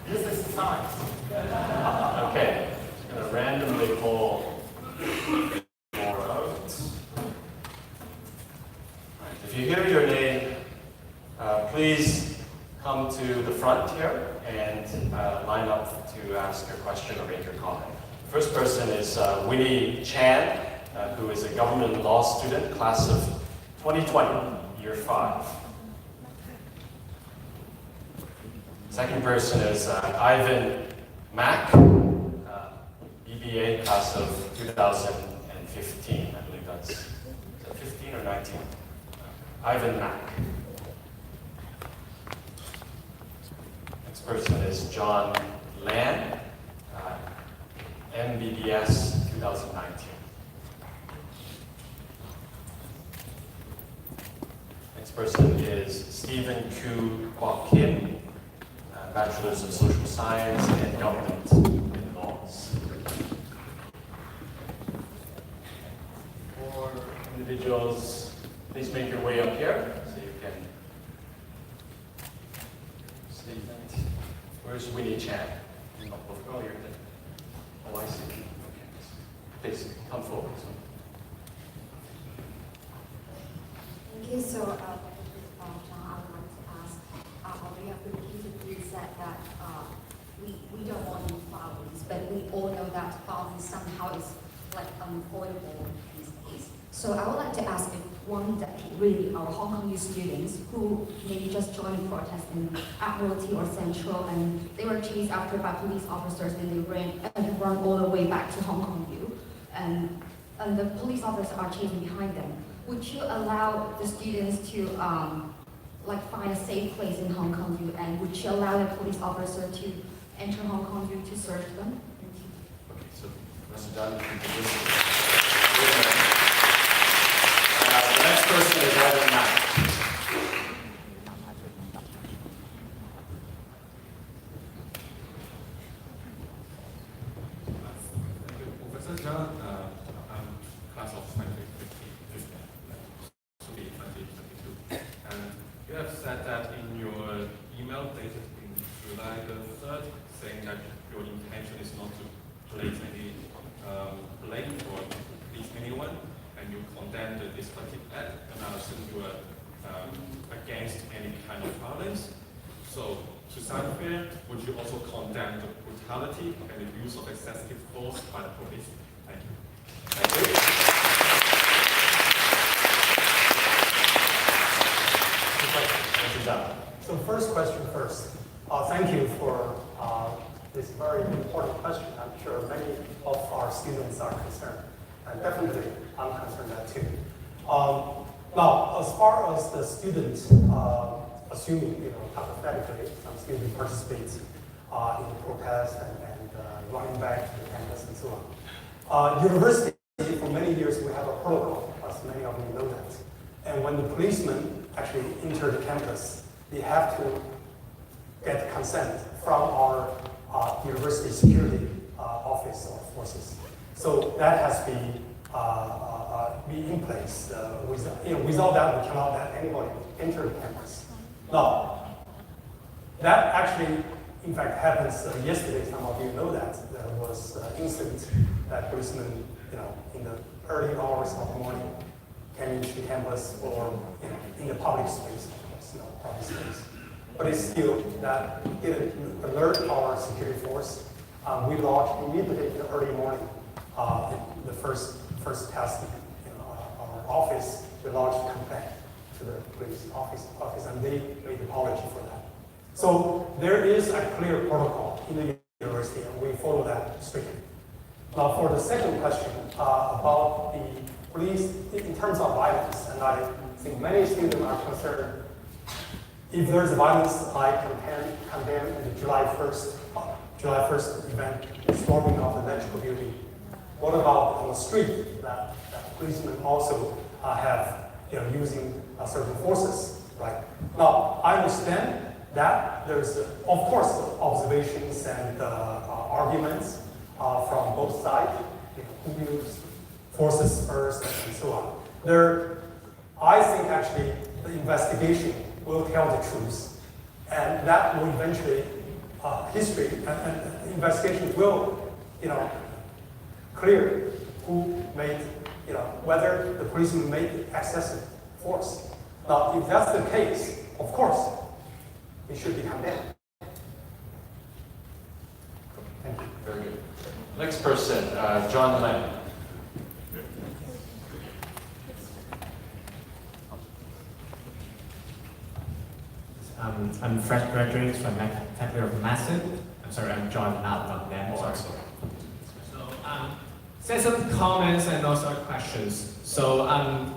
This is science. Okay, just going to randomly pull 4 out. If you hear your name, please come to the front here and line up to ask your question or make your comment. First person is Winnie Chan, who is a government law student, class of 2020, year 5. Second person is Ivan Mack, BBA class of 2015. I believe that's, is that 15 or 19? Ivan Mack. Next person is John Lan, MBBS 2019. Next person is Stephen Koo Kwok Kim, Bachelor's of Social Science and Government in Laws. 4 individuals, please make your way up here so you can see. Where's Winnie Chan? Oh, you're there. Oh, I see. Okay. Please come forward. Thank you. So, John, I would like to ask, we have repeatedly said that we don't want new violence, but we all know that violence somehow is like unavoidable these days. So I would like to ask if one day, really, our Hong Kong youth students who maybe just joined protest in Admiralty or Central, and they were chased after by police officers, and they run all the way back to Hong Kong U, and the police officers are chasing behind them. Would you allow the students to like find a safe place in Hong Kong U, and would you allow the police officer to enter Hong Kong U to search them? Thank you. Okay, so Mr. Dunn, the next person is Ivan Mack. Professor Zhang, I'm class of 2015, to be 2022. And you have said that in your email dated in July the 3rd, saying that your intention is not to place any blame for please anyone, and you condemned the destructive act, and I assume you are against any kind of violence. So, to sound fair, would you also condemn the brutality and the use of excessive force by the police? Thank you. Thank you. So first question first. Thank you for this very important question. I'm sure many of our students are concerned. And definitely, I'm concerned that too. Now, as far as the students, assuming, hypothetically, some students participate in the protest and running back to the campus and so on. University, for many years, we have a protocol, as many of you know that. And when the policemen actually enter the campus, they have to get consent from our university security office or forces. So that has to be in place. Without that, we cannot let anybody enter the campus. Now, that actually, in fact, happens yesterday. Some of you know that there was an incident that policemen, in the early hours of the morning, came into the campus or in the public space, of course, public space. But it's still that didn't alert our security force. We lodged immediately in the early morning. The first task in our office, we lodged a complaint to the police office, and they made an apology for that. So there is a clear protocol in the university, and we follow that strictly. Now, for the second question about police in terms of violence, and I think many students are concerned. If there's violence, I condemn the July 1st event, storming of the National Building. What about on the street that policemen also have using certain forces, right? Now, I understand that there's, of course, observations and arguments from both sides, who use forces first and so on. I think actually the investigation will tell the truth, and that will eventually, history and investigation will, clear who made, whether the policeman made excessive force. Now, if that's the case, of course, it should be condemned. Thank you. Very good. Next person, John Lam. I'm fresh graduate from Faculty of Medicine. I'm John Lam, not Lam. Sorry. So, some comments and also questions. So,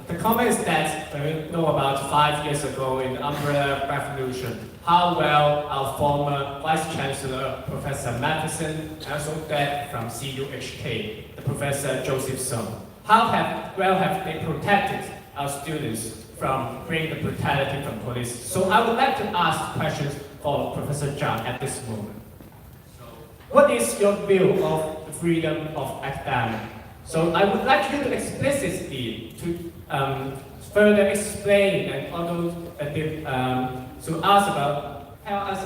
the comment is that we know about 5 years ago in the Umbrella Revolution, how well our former Vice Chancellor, Professor Matheson, and also that from CUHK, the Professor Joseph Sung, how well have they protected our students from bringing the brutality from police? So I would like to ask questions for Professor Zhang at this moment. So, what is your view of the freedom of academic? So I would like you to explicitly to further explain and also to tell us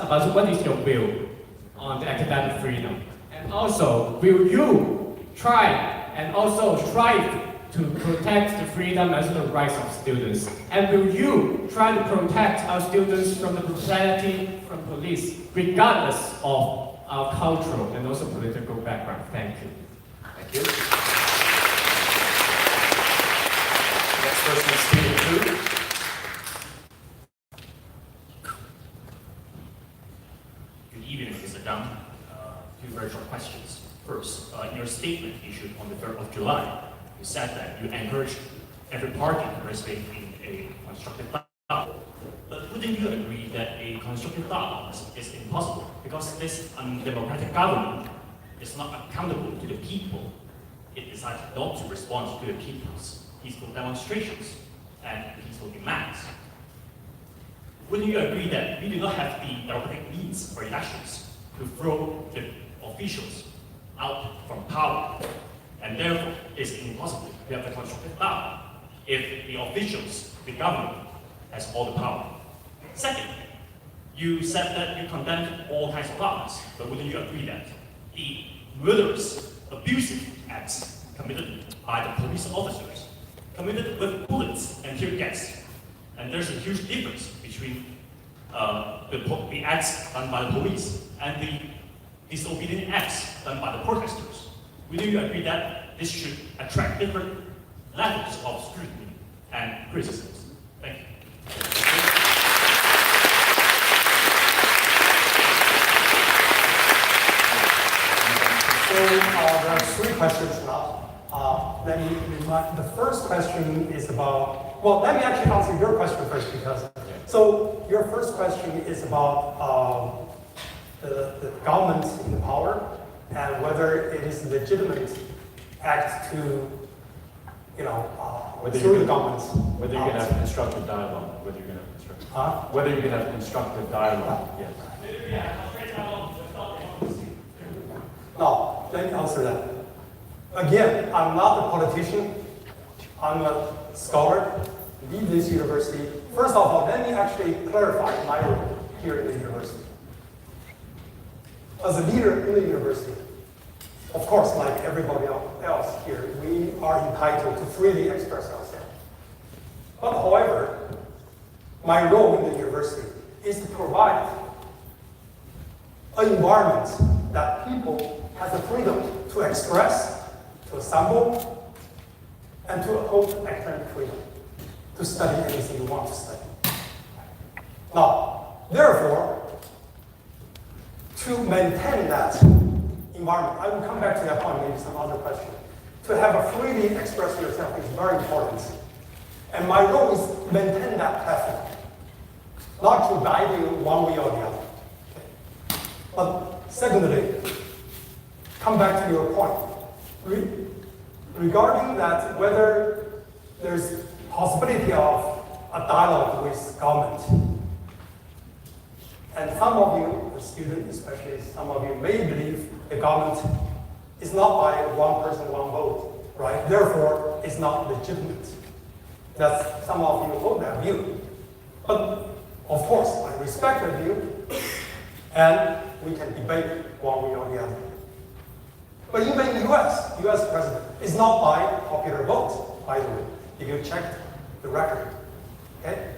about what is your view on the academic freedom, and also will you try and also strive to protect the freedom and the rights of students, and will you try to protect our students from the brutality from police, regardless of our cultural and also political background? Thank you. Thank you. Next person is Stephen Hu. Good evening, Mr. Zhang. Two very short questions. First, in your statement issued on the 3rd of July, you said that you encourage every party to participate in a constructive dialogue. But wouldn't you agree that a constructive dialogue is impossible because this undemocratic government is not accountable to the people? It decided not to respond to the people's peaceful demonstrations and peaceful demands. Wouldn't you agree that we do not have the democratic means for elections to throw the officials out from power? And therefore, it's impossible to have a constructive dialogue if the officials, the government, has all the power. Second, you said that you condemned all kinds of violence, but wouldn't you agree that the murderous, abusive acts committed by the police officers, committed with bullets and tear gas, and there's a huge difference between the acts done by the police and the disobedient acts done by the protesters? Will you agree that this should attract different levels of scrutiny and criticism? Thank you. So there are 3 questions now. Let me remind, the first question is about, well, let me actually answer your question first because, so your first question is about the government in the power and whether it is legitimate act to, through the government. Whether you can have constructive dialogue, whether you can have constructive dialogue, yes. Now, let me answer that. Again, I'm not a politician. I'm a scholar, lead this university. First of all, let me actually clarify my role here in the university. As a leader in the university, of course, like everybody else here, we are entitled to freely express ourselves. But however, my role in the university is to provide an environment that people have the freedom to express, to assemble, and to hold academic freedom, to study anything you want to study. Now, therefore, to maintain that environment, I will come back to that point, maybe some other question. to have a freely express yourself is very important. And my role is to maintain that platform, not to guide you one way or the other. Okay. But secondly, come back to your point. Regarding that, whether there's possibility of a dialogue with government. And some of you, the students especially, some of you may believe the government is not by one person, one vote, right? Therefore, it's not legitimate. That's some of you hold that view. But of course, I respect that view, and we can debate one way or the other. But even the US president is not by popular vote, by the way, if you check the record. Okay?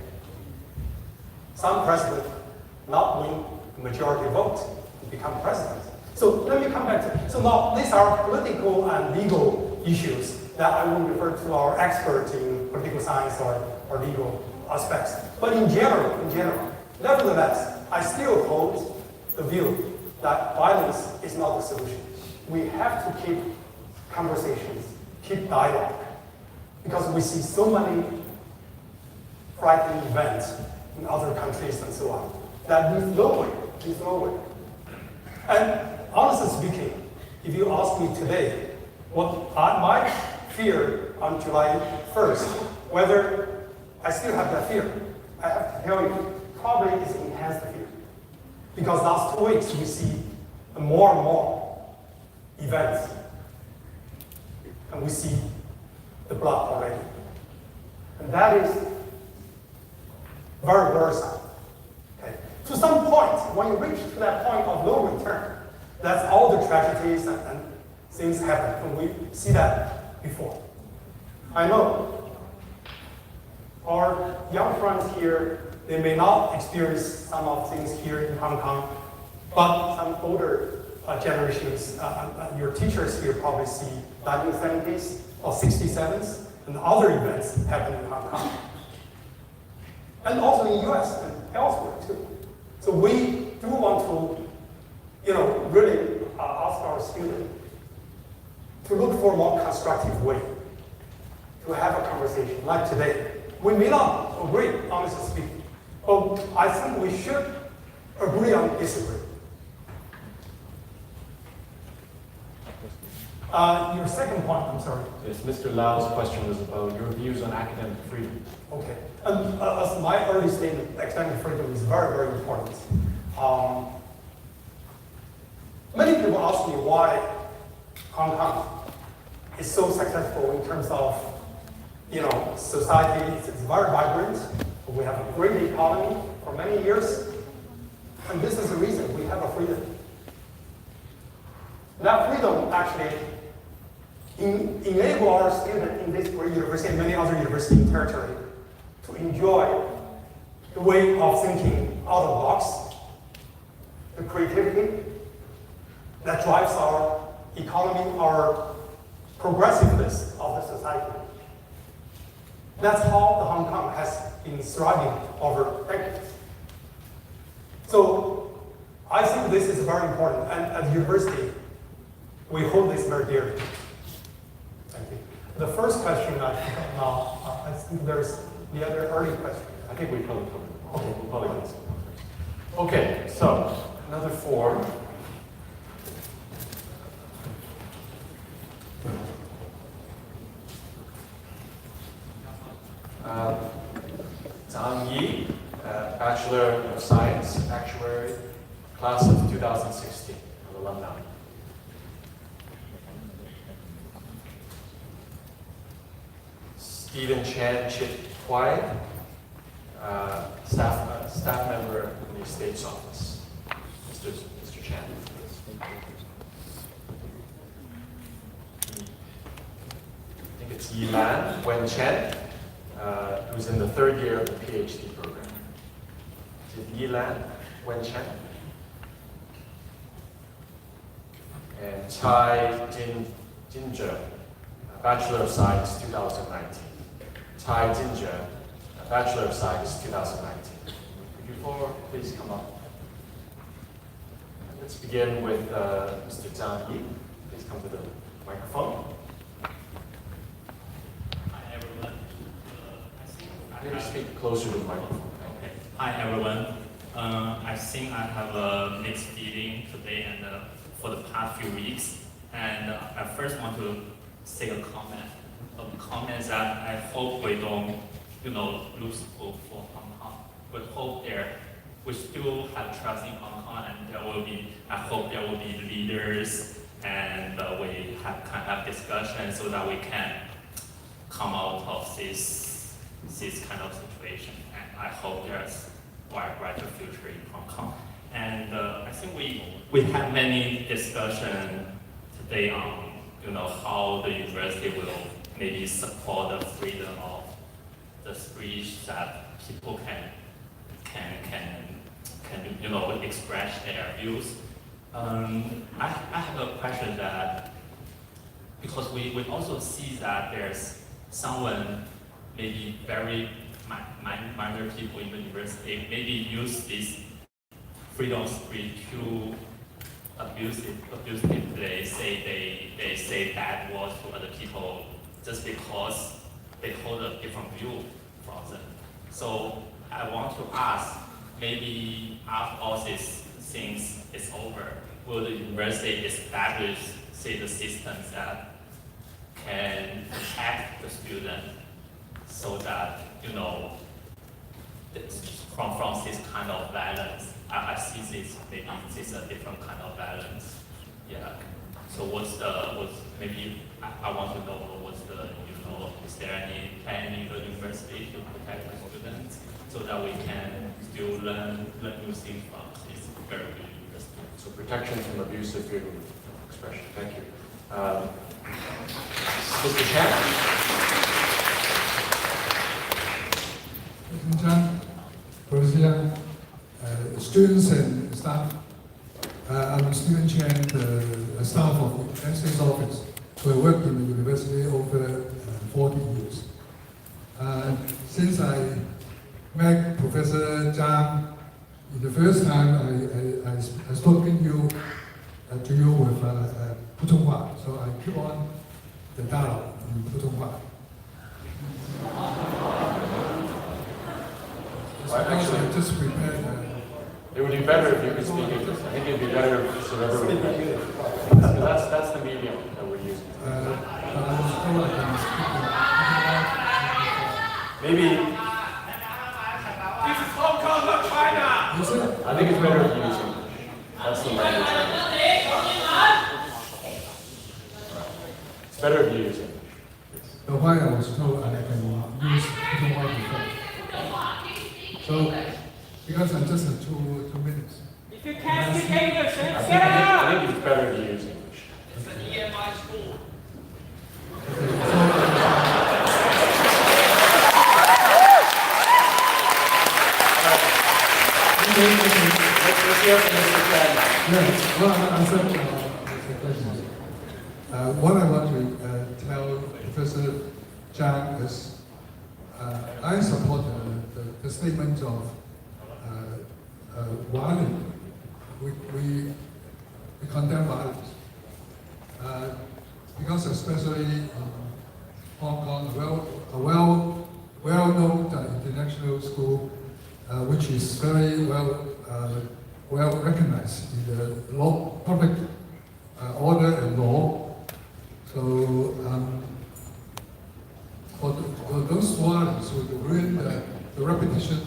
Some president not win the majority vote to become president. So let me come back to, so now these are political and legal issues that I will refer to our experts in political science or legal aspects. But in general, nevertheless, I still hold the view that violence is not the solution. We have to keep conversations, keep dialogue, because we see so many frightening events in other countries and so on that leads nowhere. And honestly speaking, if you ask me today, what my fear on July 1st, whether I still have that fear, I have to tell you, probably it's enhanced fear. Because last 2 weeks we see more and more events, and we see the blood already. And that is very worrisome. Okay. To some point, when you reach to that point of no return, that's all the tragedies and things happen, and we see that before. I know our young friends here, they may not experience some of things here in Hong Kong, but some older generations, your teachers here probably see 1970s or 67s and other events happening in Hong Kong. And also in the US and elsewhere too. So we do want to, really ask our students to look for a more constructive way to have a conversation like today. We may not agree, honestly speaking, but I think we should agree on disagree. Your second point, I'm sorry. Yes, Mr. Lau's question was about your views on academic freedom. Okay. And as my early statement, academic freedom is very, very important. Many people ask me why Hong Kong is so successful in terms of, society. It's very vibrant. We have a great economy for many years. And this is the reason we have a freedom. That freedom actually enable our students in this great university and many other universities in territory to enjoy the way of thinking out of the box, the creativity that drives our economy, our progressiveness of the society. That's how the Hong Kong has been thriving over decades. So I think this is very important, and at the university, we hold this very dearly. Thank you. The first question I think of now, I think there's the other early question. I think we probably covered it. Okay. We'll probably get some first. Okay, so another 4. Zhang Yi, Bachelor of Science, Actuary, class of 2016, an alumni. Stephen Chan Chit Kwai, staff member in the State's Office. Mr. Chan. I think it's Yilan Wen Chen, who's in the 3rd year of the PhD program. Is it Yilan Wen Chen? And Chai Jinzhe, Bachelor of Science 2019. Chai Jinzhe, Bachelor of Science 2019. Could you 4 please come up? Let's begin with Mr. Zhang Yi. Please come to the microphone. closer to the microphone. Okay. Hi everyone. I think I have a mixed feeling today and for the past few weeks. And I first want to say a comment. A comment that I hope we don't, lose hope for Hong Kong. We hope we still have trust in Hong Kong, and I hope there will be leaders, and we can have discussions so that we can come out of this kind of situation. And I hope there's a brighter future in Hong Kong. And I think we had many discussions today on how the university will maybe support the freedom of the speech that people can express their views. I have a question that, because we also see that there's someone, maybe very minor people in the university, maybe use this freedom of speech to abuse it. They say bad words to other people just because they hold a different view from them. So I want to ask, maybe after all these things is over, will the university establish, the systems that can protect the student so that, from this kind of violence? I see maybe this is a different kind of violence. Yeah. So maybe I want to know is there any planning in the university to protect the students so that we can still learn new things from this very good university? So protection from abusive freedom of expression. Thank you. Mr. Chan. President Chan, President, students and staff. I'm Stephen Chan, the staff of the Essays Office. So I worked in the university over 40 years. Since I met Professor Zhang, the first time I spoke to you with Putonghua, so I keep on the dialogue in Putonghua. Actually, I just prepared. It would be better if you could speak English. I think it would be better if everyone could. That's the medium that we're using. Maybe. This is Hong Kong, not China. I think it's better if you use English. That's the language. It's better if you use English. Why I was told I can use Putonghua before. So, because I just had 2 minutes. If you can't speak English, then I sit down. think it's better if you use English. It's an EMI school. Let's hear from Mr. Chan. Yeah, well, I answered the questions. What I want to tell Professor Zhang is I support the statement of violence. We condemn violence. Because especially in Hong Kong, a well-known international school, which is very well recognized in the law, public order and law. So for those violence would ruin the reputation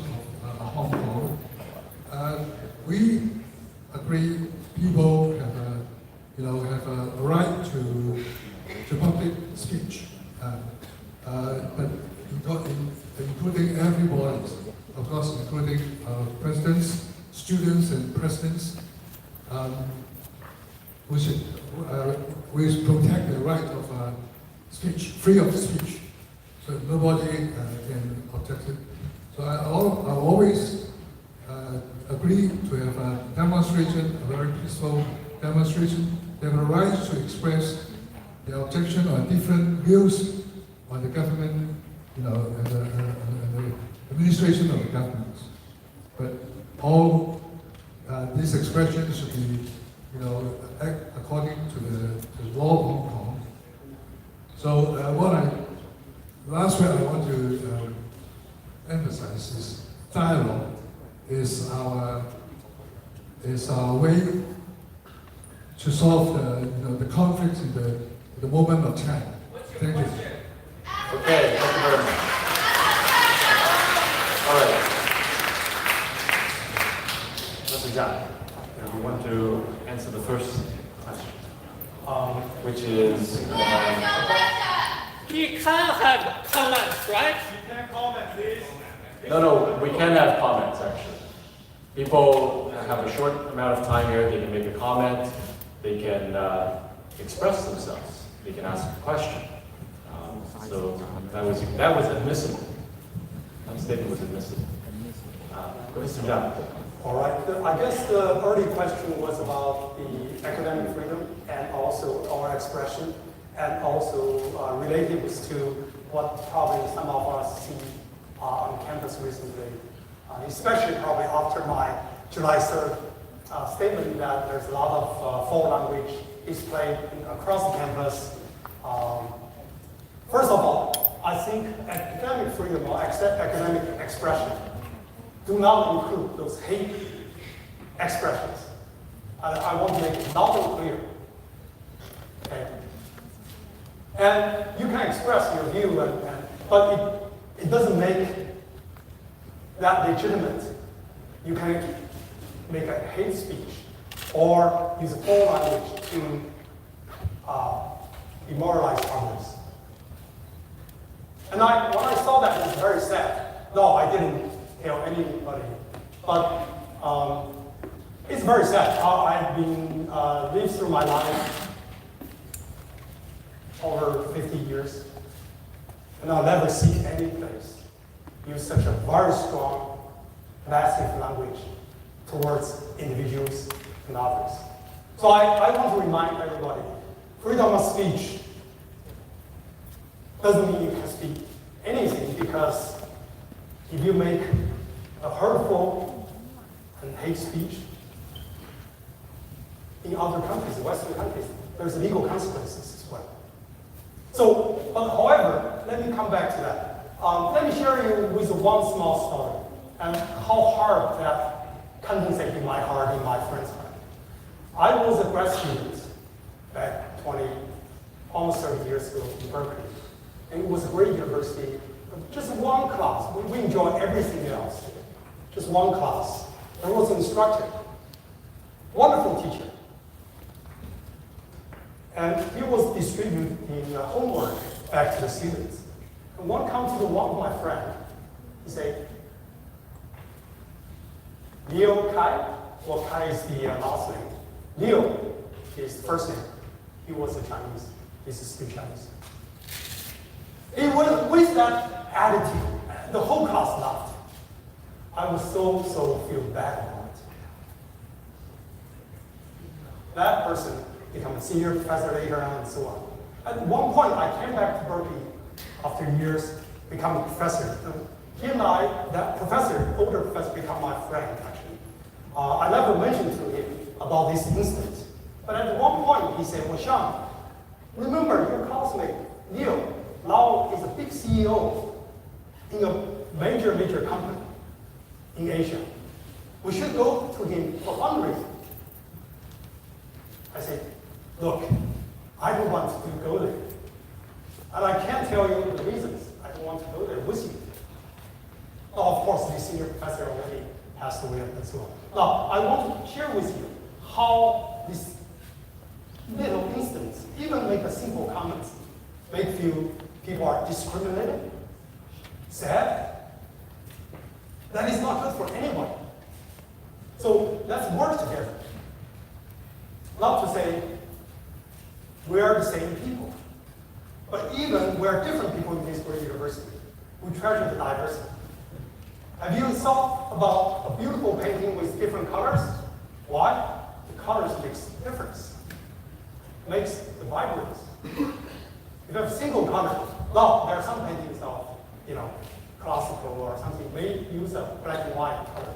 of Hong Kong. We agree people have a right to public speech, but including everybody, of course, including presidents, students, and presidents. We should protect the right of speech, free of speech, so nobody can object it. So I always agree to have a demonstration, a very peaceful demonstration. They have a right to express their objection or different views on the government, and the administration of the government. But all these expressions should be, act according to the law of Hong Kong. So last way I want to emphasize dialogue is our way to solve the conflicts in the moment of time. Thank you. Okay, thank you very much. All right. Mr. Zhang, we want to answer the first question, which is... He can't have comments, right? You can comment, please. No, we can have comments, actually. People have a short amount of time here. They can make a comment. They can express themselves. They can ask a question. So that was admissible. That statement was admissible. Mr. Zhang. All right. I guess the early question was about the academic freedom and also our expression, and also related to what probably some of us see on campus recently, especially probably after my July 3rd statement that there's a lot of foreign language displayed across the campus. First of all, I think academic freedom or academic expression do not include those hate expressions. I want to make it loud and clear. Okay. And you can express your view, but it doesn't make that legitimate. You can make a hate speech or use foreign language to demoralize others. And when I saw that, it was very sad. No, I didn't tell anybody, but it's very sad. I've been lived through my life over 50 years, and I've never seen any place use such a very strong, massive language towards individuals and others. So I want to remind everybody, freedom of speech doesn't mean you can speak anything, because if you make a hurtful and hate speech in other countries, Western countries, there's legal consequences as well. So, but however, let me come back to that. Let me share you with one small story and how hard that condensate in my heart, in my friend's heart. I was a grad student back almost 30 years ago in Berkeley. And it was a great university. Just one class. We enjoyed everything else. Just one class. There was an instructor. Wonderful teacher. And he was distributing homework back to the students. And one comes to one of my friend. He said, Leo Kai. Well, Kai is the last name. Leo is the first name. He was a Chinese. He's still Chinese. It was with that attitude, the whole class laughed. I was so feel bad about it. That person became a senior professor later on and so on. At one point, I came back to Berkeley after years, become a professor. He and I, that professor, older professor, become my friend actually. I never mentioned to him about this incident. But at one point, he said, well, Sean, remember your classmate, Leo, now is a big CEO in a major company in Asia. We should go to him for fundraising. I said, look, I don't want to go there. And I can't tell you the reasons I don't want to go there with you. Now, of course, the senior professor already passed away and so on. Now, I want to share with you how this little instance, even make a simple comment, make you people are discriminated, sad. That is not good for anyone. So let's work together. Not to say we are the same people, but even we are different people in this great university. We treasure the diversity. Have you thought about a beautiful painting with different colors? Why? The colors makes the difference. Makes the vibrance. If you have a single color, well, there are some paintings of, classical or something may use a black and white color.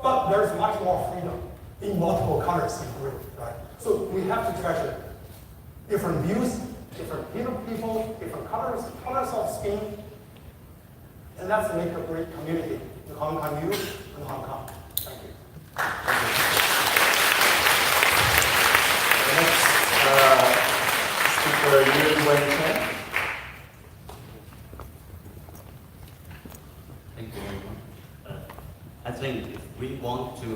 But there's much more freedom in multiple colors in group, right? So we have to treasure different views, different people, different colors of skin. And let's make a great community in Hong Kong U and Hong Kong. Thank you. The next speaker, Yu Wen-Chen. Thank you very much. I think if we want to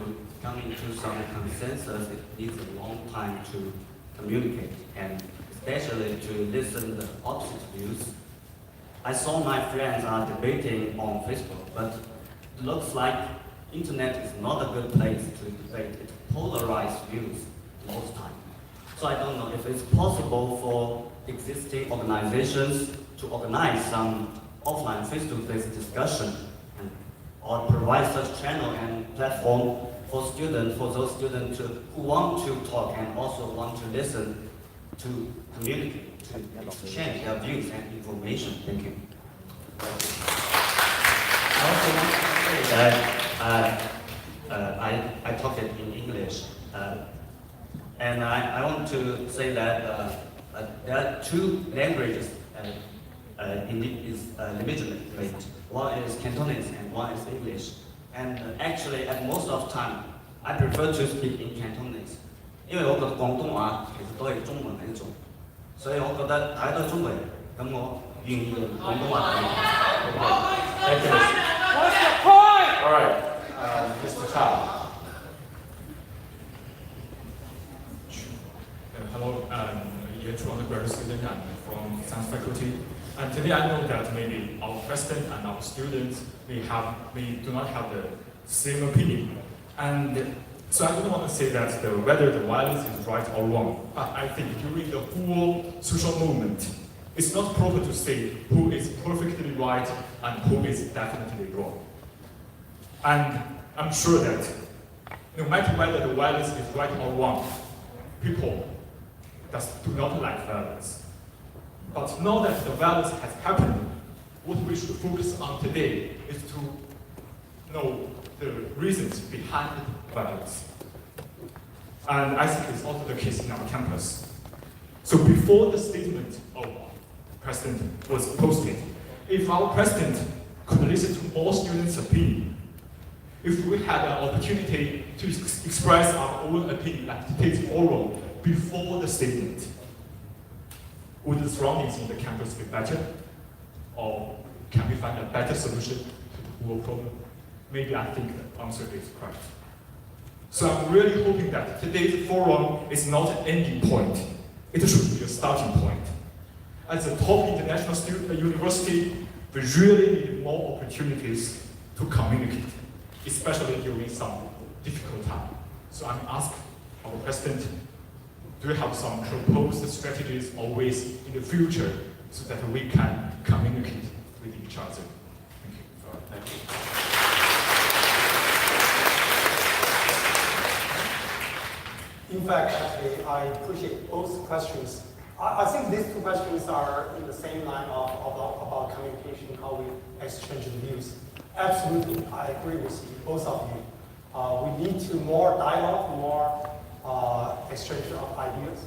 come into some consensus, it needs a long time to communicate, and especially to listen to the opposite views. I saw my friends are debating on Facebook, but it looks like internet is not a good place to debate. It polarized views most time. So I don't know if it's possible for existing organizations to organize some offline face-to-face discussion or provide such channel and platform for students, for those students who want to talk and also want to listen, to communicate, to exchange their views and information. Thank you. I also want to say that I talk it in English, and I want to say that there are two languages is legitimate. One is Cantonese and one is English. And actually, at most of time, I prefer to speak in Cantonese. 因為我覺得廣東話其實都係中文嘅一種，所以我覺得大家都係中國人，咁我願意用廣東話講。Thank you. What's the point? All right, Mr. Chow. Hello, I'm a year 2 undergraduate student. I'm from science faculty. And today I know that maybe our president and our students, we do not have the same opinion. And so I don't want to say that whether the violence is right or wrong. But I think during the whole social movement, it's not proper to say who is perfectly right and who is definitely wrong. And I'm sure that no matter whether the violence is right or wrong, people do not like violence. But now that the violence has happened, what we should focus on today is to know the reasons behind violence. And I think it's also the case in our campus. So before the statement of President was posted, if our President could listen to all students' opinion, if we had an opportunity to express our own opinion and to take oral before the statement, would the surroundings in the campus be better? Or can we find a better solution to the whole problem? Maybe I think the answer is correct. So I'm really hoping that today's forum is not an ending point. It should be a starting point. As a top international university, we really need more opportunities to communicate, especially during some difficult time. So I'm asking our president, do you have some proposed strategies or ways in the future so that we can communicate with each other? Thank you. Thank you. In fact, actually, I appreciate both questions. I think these two questions are in the same line about communication, how we exchange views. Absolutely, I agree with you, both of you. We need to more dialogue, more exchange of ideas.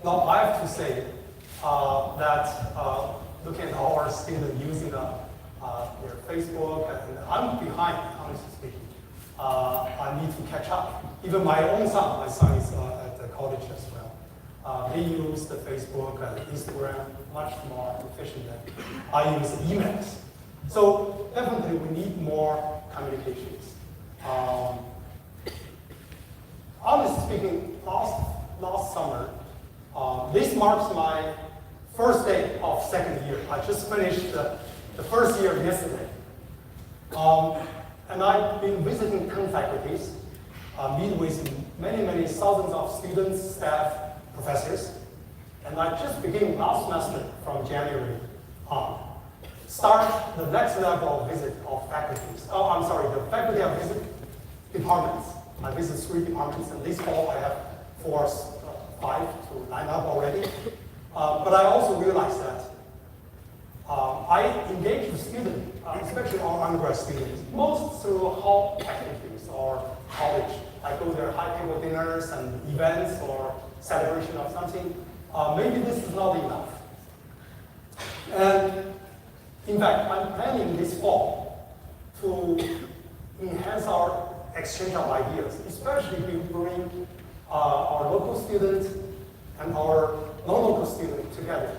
Now, I have to say that looking at our students using their Facebook, and I'm behind, honestly speaking. I need to catch up. Even my own son, my son is at the college as well. They use the Facebook and Instagram much more efficient than I use emails. So definitely we need more communications. Honestly speaking, last summer, this marks my first day of second year. I just finished the first year yesterday. And I've been visiting 10 faculties, meet with many thousands of students, staff, professors. And I just began last semester from January on. Start the next level of visit of faculties. Oh, I'm sorry, the faculty I visit departments. I visit 3 departments, and this fall I have 5 to line up already. But I also realized that I engage with students, especially our undergrad students, most through hall activities or college. I go to their high-table dinners and events or celebration of something. Maybe this is not enough. And In fact, I'm planning this fall to enhance our exchange of ideas, especially if we bring our local students and our non-local students together.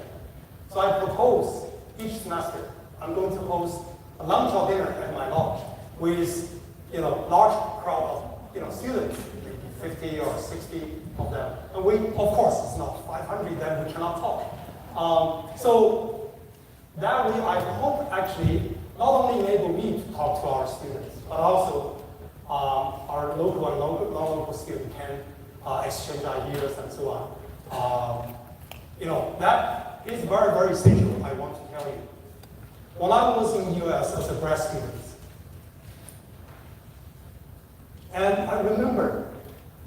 So I propose each semester I'm going to host a lunch or dinner at my lodge with large crowd of students, maybe 50 or 60 of them. And we, of course, it's not 500, then we cannot talk. So that way, I hope actually not only enable me to talk to our students, but also our local and non-local students can exchange ideas and so on. That is very, very essential, I want to tell you. When I was in the US as a grad student, and I remember,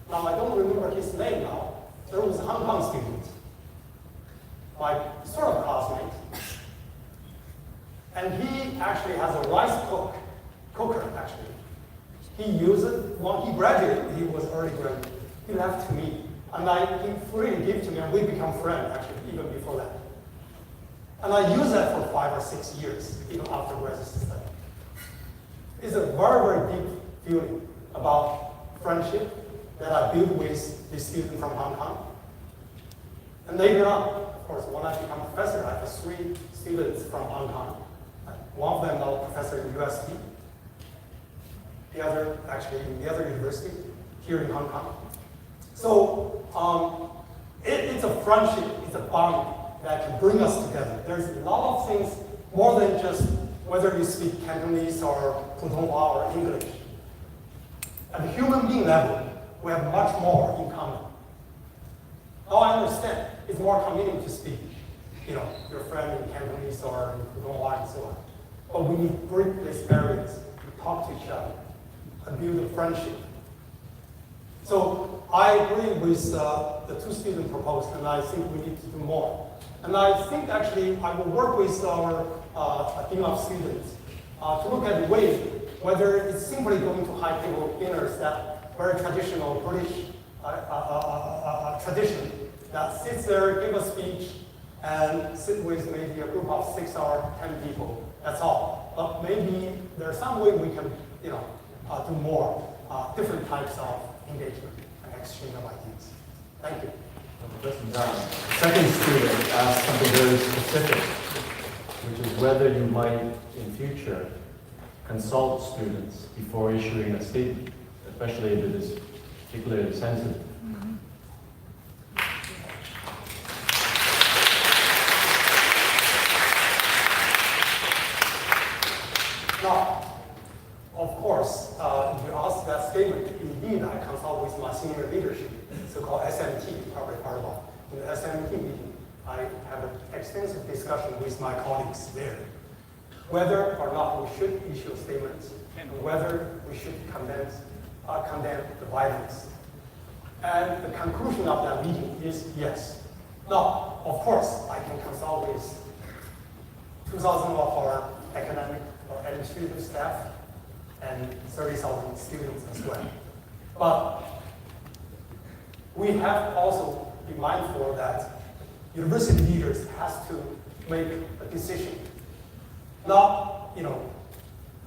now I don't remember his name now, there was a Hong Kong student, my sort of classmate, and he actually has a rice cooker actually. He used it when he graduated, he was early graduate. He left to me, and he freely gave to me, and we become friends actually, even before that. And I used that for 5 or 6 years, even after graduate study. It's a very, very deep feeling about friendship that I built with this student from Hong Kong. And later on, of course, when I become a professor, I have 3 students from Hong Kong. One of them now a professor in UST. The other actually in the other university here in Hong Kong. So it's a friendship, it's a bond that can bring us together. There's a lot of things more than just whether you speak Cantonese or Putonghua or English. At the human being level, we have much more in common. Now I understand it's more convenient to speak, your friend in Cantonese or in Putonghua and so on. But we need to break these barriers, to talk to each other, and build a friendship. So I agree with the 2 students proposed, and I think we need to do more. And I think actually I will work with our team of students to look at the way whether it's simply going to high table dinners, that very traditional British tradition that sits there, give a speech, and sit with maybe a group of 6 or 10 people. That's all. But maybe there's some way we can, do more different types of engagement and exchange of ideas. Thank you. Second student asked something very specific, which is whether you might, in future, consult students before issuing a statement, especially if it is particularly sensitive. Now, of course, if you ask that statement, indeed I consult with my senior leadership, so-called SMT, probably heard about. In the SMT meeting, I have an extensive discussion with my colleagues there, whether or not we should issue a statement, and whether we should condemn the violence. And the conclusion of that meeting is yes. Now, of course, I can consult with 2,000 of our academic or administrative staff and 30,000 students as well. But we have also be mindful that university leaders has to make a decision, not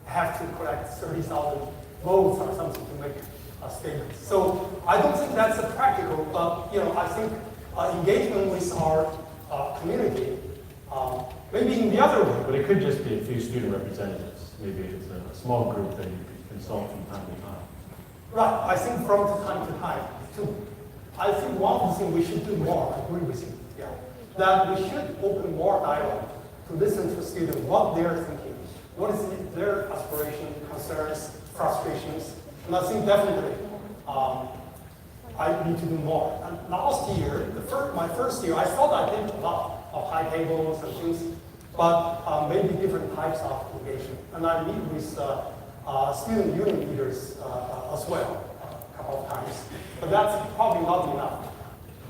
have to collect 30,000 votes or something to make a statement. So I don't think that's a practical, but I think engagement with our community, maybe in the other way. But it could just be a few student representatives. Maybe it's a small group that you could consult from time to time. Right, I think from time to time too. I think one of the things we should do more, I agree with you, that we should open more dialogue to listen to students, what they're thinking, what is their aspiration, concerns, frustrations. And I think definitely I need to do more. And last year, my first year, I thought I did a lot of high tables and things, but maybe different types of engagement. And I meet with student union leaders as well a couple of times. But that's probably not enough.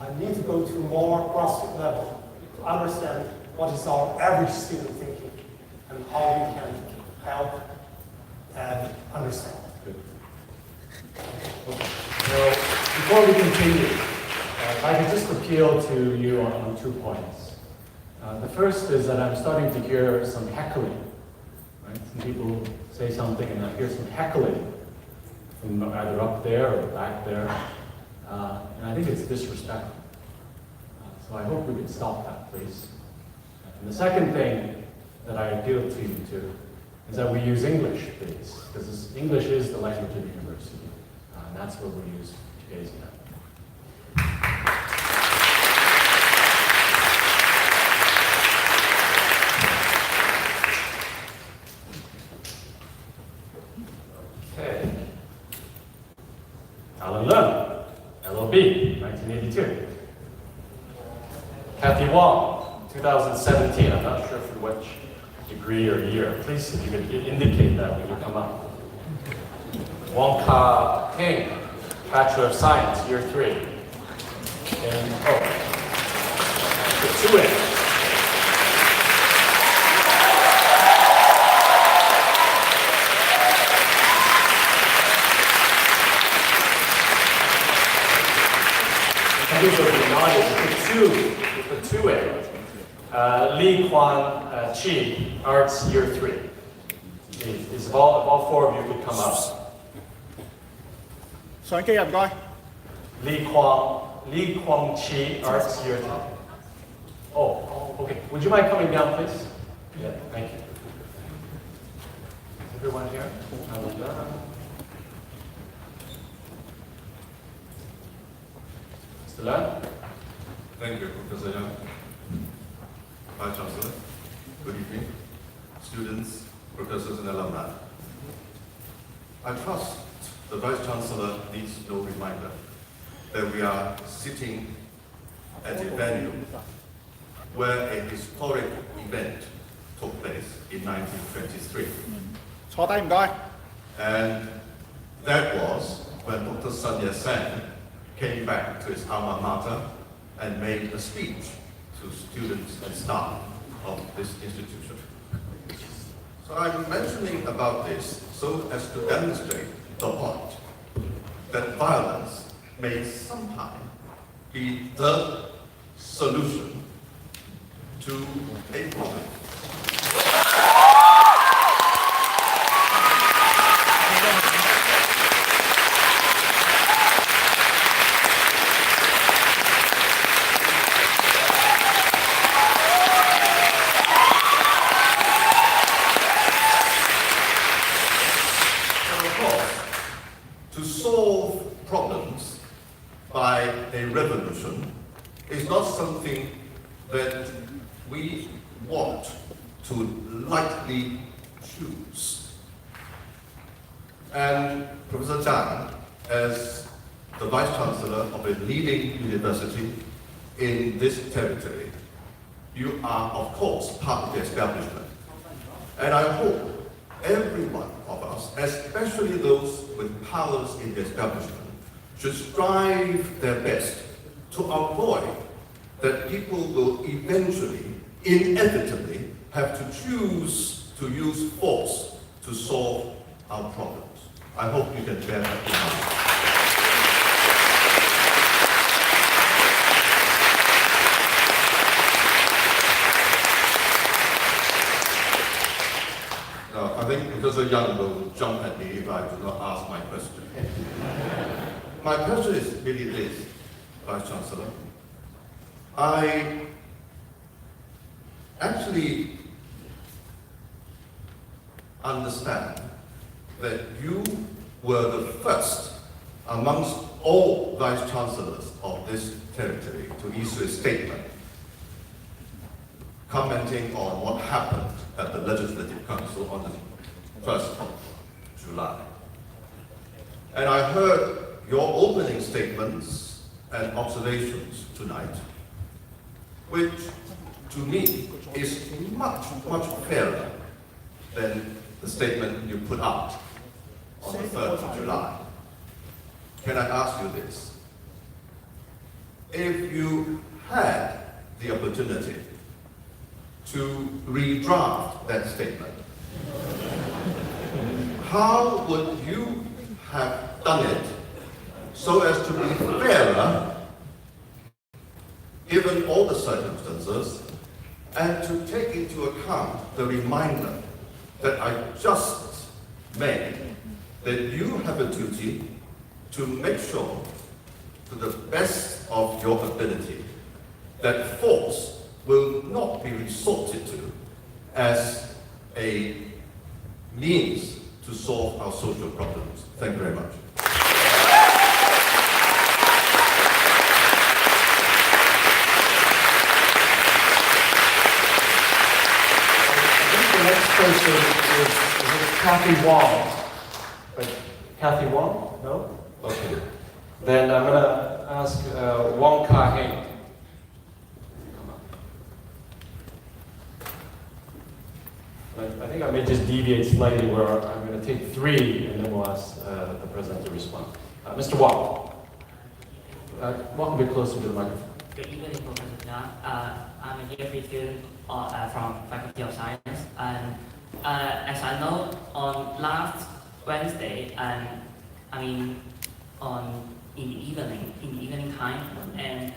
I need to go to more grassroots level to understand what is our average student thinking and how we can help and understand. Now, before we continue, I could just appeal to you on 2 points. The first is that I'm starting to hear some heckling. Right? Some people say something and I hear some heckling from either up there or back there. And I think it's disrespectful. So I hope we can stop that, please. And the second thing that I appeal to you to is that we use English, please, because English is the language of the university. And that's what we use today's event. Okay. Alan Leung, LLB, 1982. Kathy Wong, 2017. I'm not sure for which degree or year. Please, if you could indicate that when you come up. Wong Ka King, Bachelor of Science, year 3. And, the 2A. These are the audience, the 2A. Lee Kwan Chi, Arts, year 3. If all 4 of you could come up. 相機啊，唔該。Lee Kwang Chi, Arts, year 3. Oh, okay. Would you mind coming down, please? Yeah, thank you. Is everyone here? Mr. Lan? Thank you, Professor Yang. Vice Chancellor, good evening, students, professors, and alumni. I trust the Vice Chancellor needs no reminder that we are sitting at a venue where a historic event took place in 1923. 坐低唔該。 And that was when Dr. Sun Yat-sen came back to his alma mater and made a speech to students and staff of this institution. So I'm mentioning about this so as to demonstrate the point that violence may sometimes be the solution to a problem. To solve problems by a revolution is not something that we want to lightly choose. And Professor Zhang, as the Vice Chancellor of a leading university in this territory, you are of course part of the establishment. And I hope every one of us, especially those with powers in the establishment, should strive their best to avoid that people will eventually, inevitably, have to choose to use force to solve our problems. I hope you can bear that in mind. I think Professor Young will jump at me if I do not ask my question. My question is really this, Vice Chancellor. I actually understand that you were the first amongst all Vice Chancellors of this territory to issue a statement commenting on what happened at the Legislative Council on the 1st of July. And I heard your opening statements and observations tonight, which to me is much, much fairer than the statement you put out on the 3rd of July. Can I ask you this? If you had the opportunity to redraft that statement, how would you have done it so as to be fairer given all the circumstances and to take into account the reminder that I just made, that you have a duty to make sure, to the best of your ability, that force will not be resorted to as a means to solve our social problems. Thank you very much. The next person is Kathy Wong. Wait, Kathy Wong? No? Okay. Then I'm going to ask Wong Ka-heng. I think I may just deviate slightly where I'm going to take 3 and then we'll ask the president to respond. Mr. Wong. Walk a bit closer to the microphone. Good evening, Professor John. I'm a year 3 student from Faculty of Science, and as I know, on last Wednesday, in the evening time, and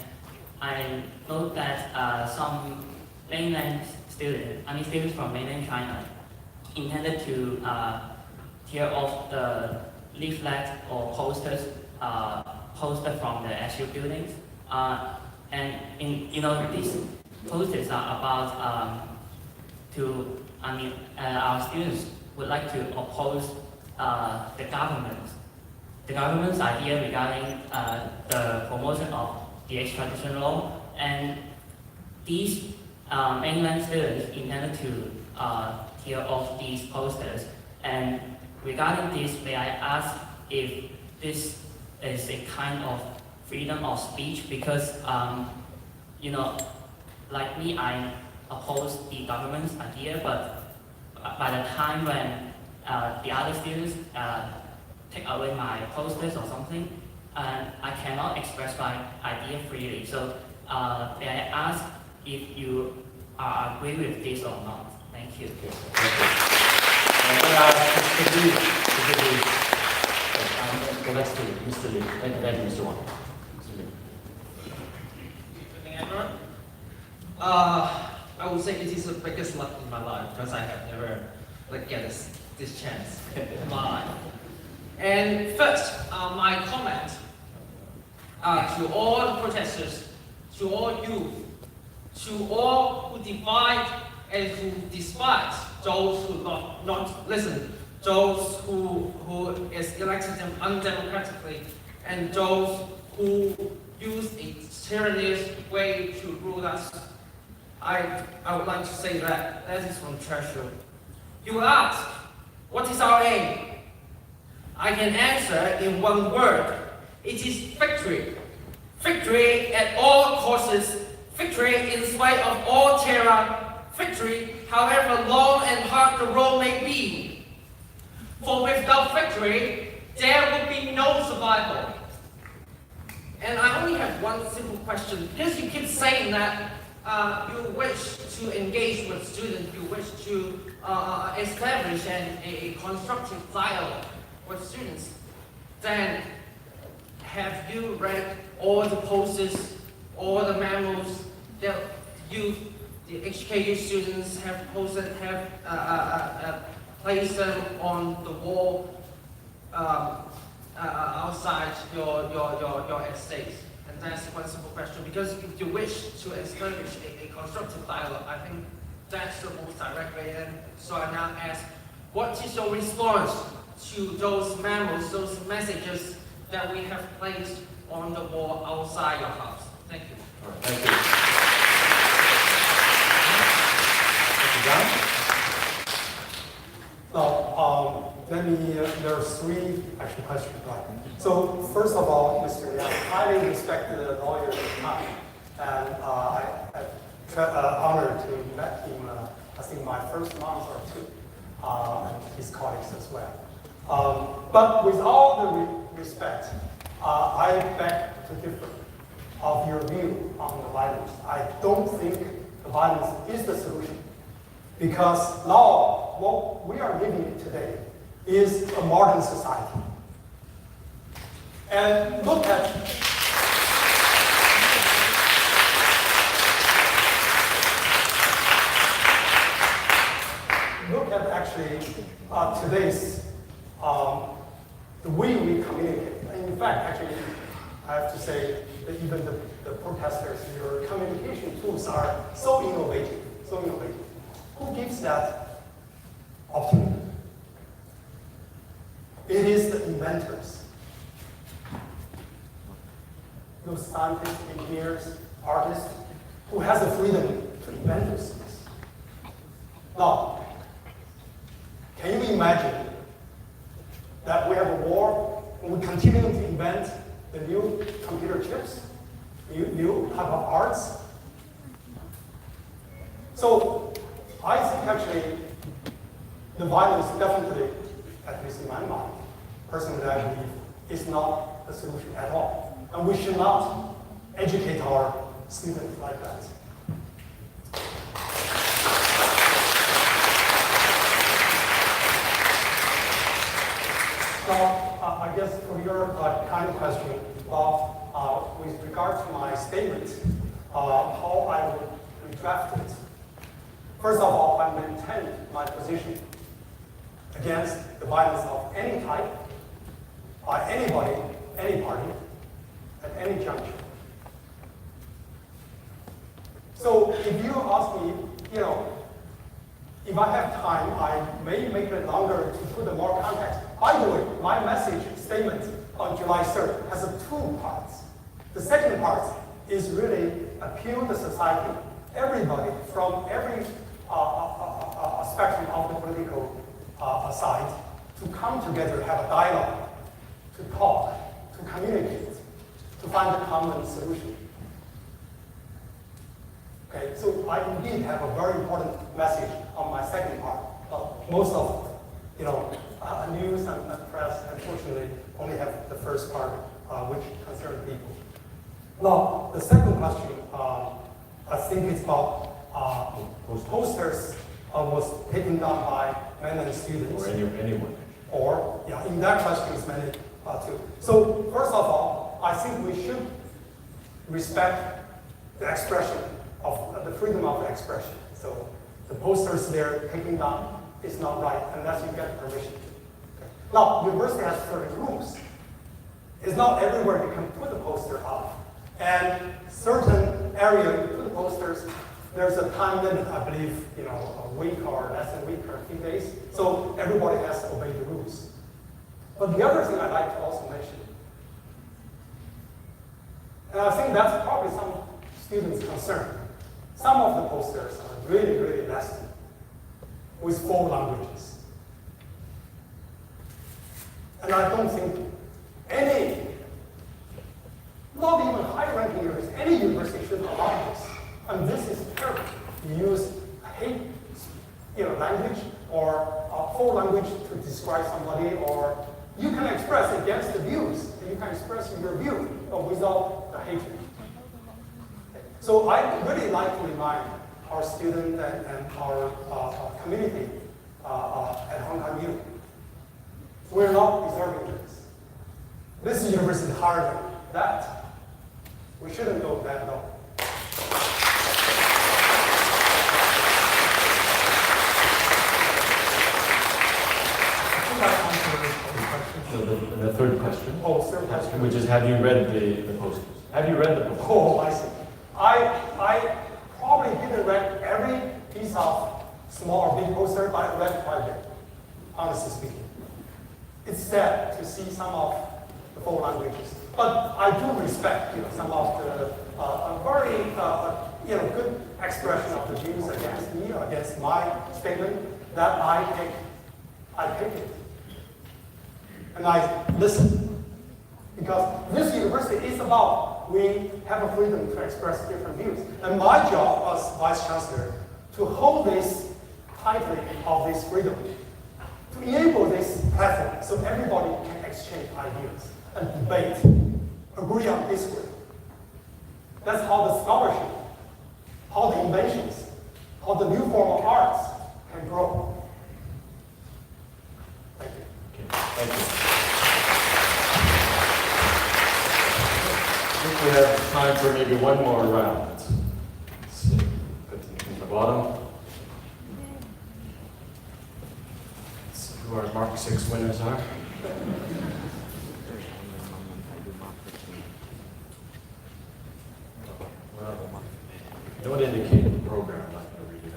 I know that some mainland students from mainland China intended to tear off the leaflet or posters posted from the SU buildings. And these posters are about our students would like to oppose the government's idea regarding the promotion of the extradition law, and these mainland students intended to tear off these posters. And regarding this, may I ask if this is a kind of freedom of speech? Because like me, I oppose the government's idea, but by the time when the other students take away my posters or something, I cannot express my idea freely. So may I ask if you agree with this or not? Thank you. Go next to Mr. Lee. Thank you, Mr. Wong. Good evening, everyone. I would say it is the biggest luck in my life because I have never get this chance in my life. And first, my comment to all the protesters, to all youth, to all who divide and who despise those who not listen, those who is elected them undemocratically, and those who use a tyrannous way to rule us. I would like to say that is from treasure. You ask, what is our aim? I can answer in one word. It is victory. Victory at all costs. Victory in spite of all terror. Victory, however long and hard the road may be. For without victory, there will be no survival. And I only have one simple question. Because you keep saying that you wish to engage with students, you wish to establish a constructive dialogue with students, then have you read all the posters, all the memos that you, the HKU students, have posted, have placed them on the wall outside your estates? And that's one simple question. Because if you wish to establish a constructive dialogue, I think that's the most direct way. And so I now ask, what is your response to those memos, those messages that we have placed on the wall outside your house? Thank you. All right, thank you. Mr. John? Now, there are 3 actual questions, right? So first of all, Mr. Yang, highly respected lawyer at the time, and I'm honored to met him, I think my first month or 2, and his colleagues as well. But with all the respect, I beg to differ of your view on the violence. I don't think the violence is the solution, because now what we are living in today is a modern society. And look at today's the way we communicate. In fact, actually, I have to say that even the protesters, your communication tools are so innovative, so innovative. Who gives that opportunity? It is the inventors. Those scientists, engineers, artists, who has the freedom to invent those things. Now, can you imagine that we have a war and we continue to invent the new computer chips, new type of arts? So I think actually the violence definitely, at least in my mind, personally I believe, is not the solution at all. And we should not educate our students like that. Now, I guess for your kind of question, with regard to my statement, how I would redraft it. First of all, I maintain my position against the violence of any type, by anybody, any party, at any juncture. So if you ask me, if I have time, I may make it longer to put more context. By the way, my message statement on July 3rd has two parts. The second part is really appeal to society, everybody from every spectrum of the political side, to come together, have a dialogue, to talk, to communicate, to find a common solution. Okay, so I indeed have a very important message on my second part. Most of news and press, unfortunately, only have the first part, which concerns people. Now, the second question, I think it's about posters was taken down by men and students. Or anyone. Or, in that question is many too. So, first of all, I think we should respect the expression of the freedom of expression. So, the posters they're taking down is not right unless you get permission. Okay. Now, university has certain rules. It's not everywhere you can put a poster up. And certain area you put the posters, there's a time limit, I believe, a week or less than a week or a few days. So everybody has to obey the rules. But the other thing I'd like to also mention, and I think that's probably some students' concern. Some of the posters are really, really nasty with 4 languages. And I don't think any, not even high-ranking university, any university should allow this. And this is terrible. You use hate, language or 4 language to describe somebody, or you can express against the views. You can express your view, but without the hatred. Okay. So I really like to remind our students and our community at Hong Kong U. We're not deserving this. This university is higher than that. We shouldn't go that low. The third question. Oh, third question. Which is, have you read the posters? Have you read the posters? Oh, I see. I probably didn't read every piece of small or big poster, but I read quite a bit, honestly speaking. It's sad to see some of the 4 languages, but I do respect, some of the very, good expression of the views against me, against my statement that I take it. And I listen. Because this university is about, we have a freedom to express different views. And my job as Vice Chancellor to hold this tightly of this freedom, to enable this platform so everybody can exchange ideas and debate, agree on disagree. That's how the scholarship, how the inventions, how the new form of arts can grow. Thank you. Okay. Thank you. I think we have time for maybe one more round. Let's see. Put them in the bottom. winners are. Well, don't indicate the program, I'm not going to read it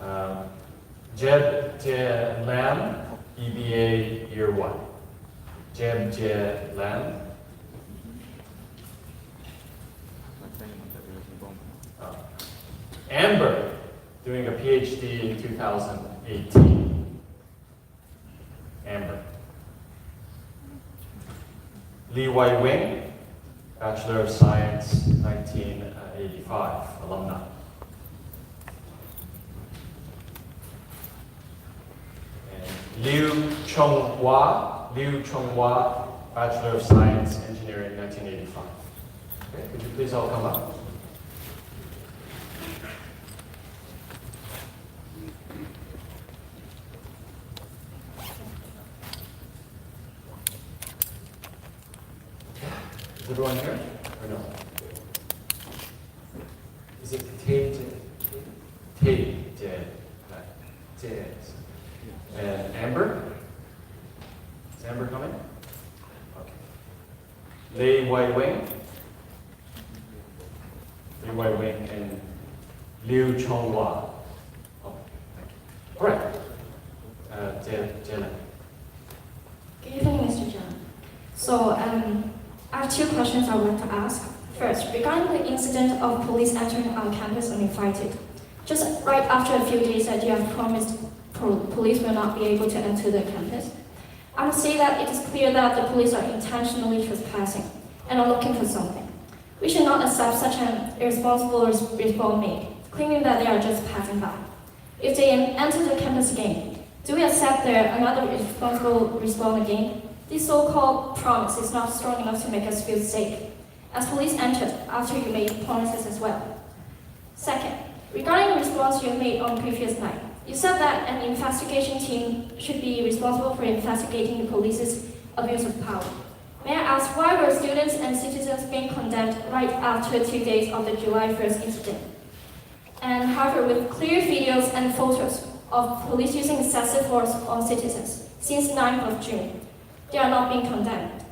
out. Jeb Je Lam, EBA Year 1. Jeb Je Lam. Amber, doing a PhD in 2018. Amber. Li Wai Wing, Bachelor of Science, 1985, alumni. And Liu Chonghua, Bachelor of Science, Engineering, 1985. Okay, could you please all come up? Is everyone here or no? Is it Tate? And Amber? Is Amber coming? Okay. Lei Wai Wing? Lei Wai Wing and Liu Chonghua. Oh, thank you. All right. Jelen. Good evening, Mr. John. So, I have two questions I would like to ask. First, regarding the incident of police entering our campus uninvited. Just right after a few days that you have promised police will not be able to enter the campus, I must say that it is clear that the police are intentionally trespassing and are looking for something. We should not accept such an irresponsible response made, claiming that they are just passing by. If they enter the campus again, do we accept another irresponsible response again? This so-called promise is not strong enough to make us feel safe, as police entered after you made promises as well. Second, regarding the response you made on previous night, you said that an investigation team should be responsible for investigating the police's abuse of power. May I ask why were students and citizens being condemned right after 2 days of the July 1st incident? And however, with clear videos and photos of police using excessive force on citizens since 9th of June, they are not being condemned.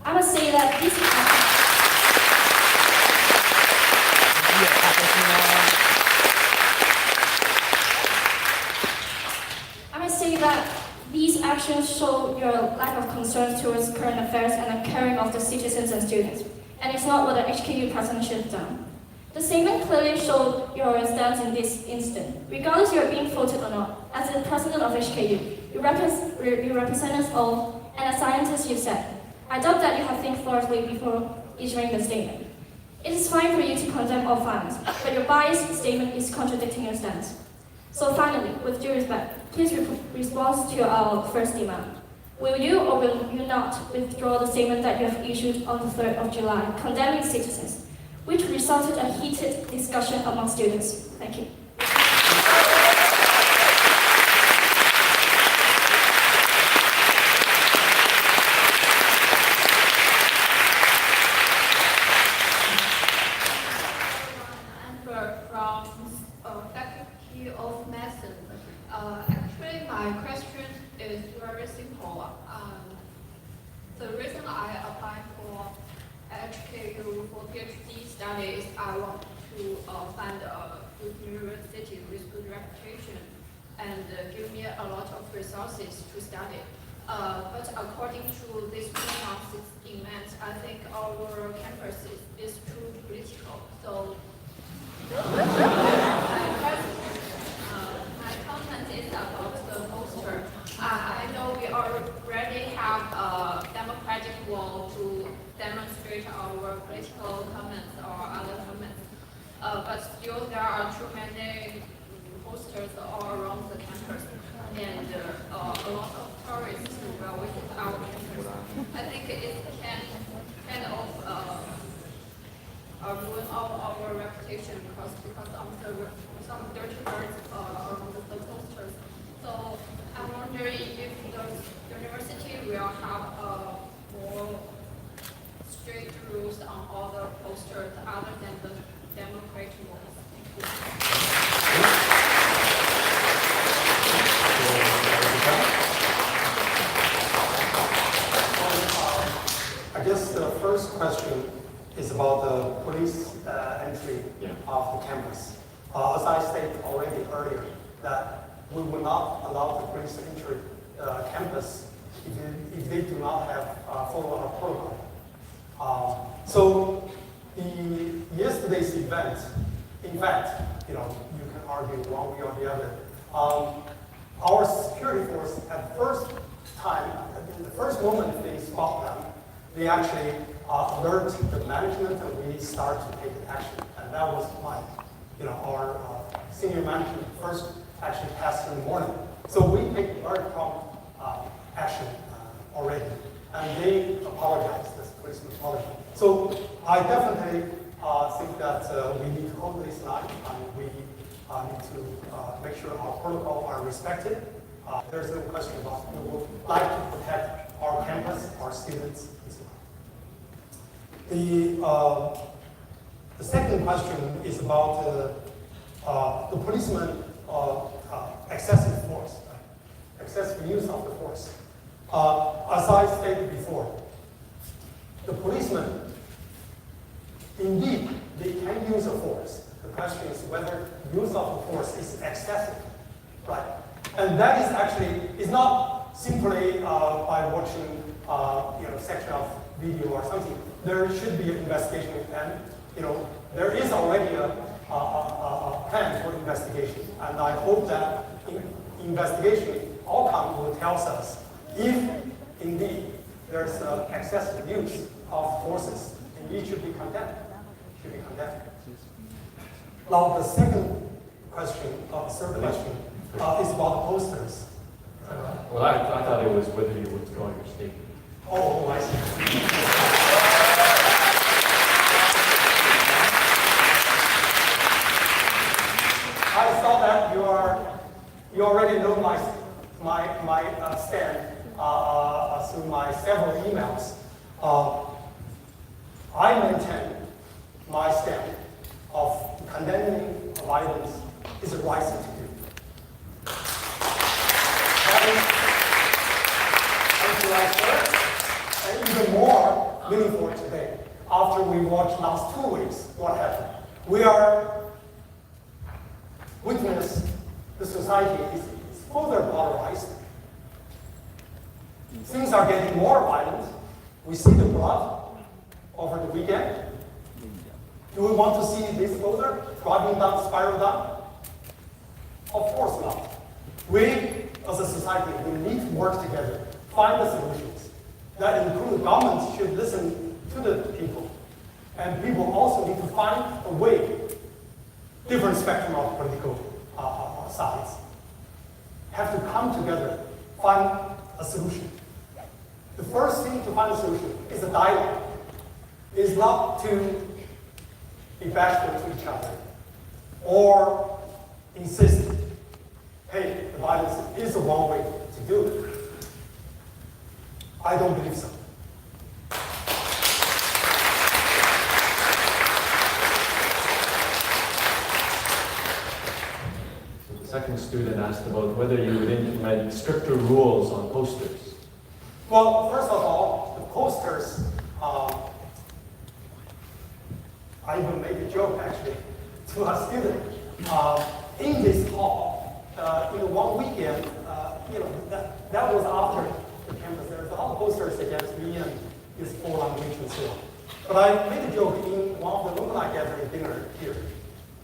I must say that these actions show your lack of concern towards current affairs and the caring of the citizens and students, and it's not what the HKU president should have done. The statement clearly showed your stance in this incident. Regardless you are being voted or not, as the president of HKU, you represent us all, and as scientists you said, I doubt that you have think thoroughly before issuing the statement. It is fine for you to condemn all violence, but your biased statement is contradicting your stance. So finally, with due respect, please respond to our first demand. Will you or will you not withdraw the statement that you have issued on the 3rd of July condemning citizens, which resulted in a heated discussion among students? Thank you. Faculty of Medicine. Actually, my question is very simple. The reason I applied for HKU for PhD studies, I want to find a good university with good reputation and give me a lot of resources to study. But according to this 2 months event, I think our campus is too political. So my comment is about the poster. I know we already have a democratic wall to demonstrate our political comments or other comments, but still there are too many posters all around the campus, and a lot of tourists will visit our campus. I think it can kind of ruin all our reputation because of some dirty words around the posters. So I'm wondering if the university will have more strict rules on all the posters other than the democratic ones. Thank you. entry of the campus. As I stated already earlier, that we will not allow the police entry campus if they do not have follow our protocol. So yesterday's event, in fact, you can argue one way or the other. Our security force at the first time, in the first moment they spot them, they actually alert the management and we start to take action. And that was our senior management first actually passed in the morning. So we take very prompt action already. And they apologize, the policeman apologized. So I definitely think that we need to hold this line and we need to make sure our protocols are respected. There's no question about we would like to protect our campus, our students, and so on. The second question is about the policeman excessive force, excessive use of the force. As I stated before, the policemen, indeed, they can use a force. The question is whether use of the force is excessive, right? And that is actually, is not simply by watching section of video or something. There should be an investigation, and there is already a plan for investigation. And I hope that investigation outcome will tell us if indeed there's excessive use of forces, and it should be condemned. Now the second question, third question, is about the posters. Well, I thought it was whether you withdraw your statement. Oh, I see. I saw that you already know my stand through my several emails. I maintain my stand of condemning violence is the right thing to do. And even more meaningful today, after we watched last 2 weeks what happened. We are witness the society is further polarized. Things are getting more violent. We see the blood over the weekend. Do we want to see this further driving down, spiral down? Of course not. We, as a society, we need to work together, find the solutions. That include governments should listen to the people. And people also need to find a way, different spectrum of political sides, have to come together, find a solution. The first thing to find a solution is a dialogue. Is not to be bashful to each other or insist, hey, the violence is the wrong way to do it. I don't believe so. So the second student asked about whether you would implement stricter rules on posters. Well, first of all, the posters, I even made a joke actually to a student in this hall. One weekend, that was after the campus. There was a lot of posters against me and this full language and so on. But I made a joke in one of the alumni gathering dinner here.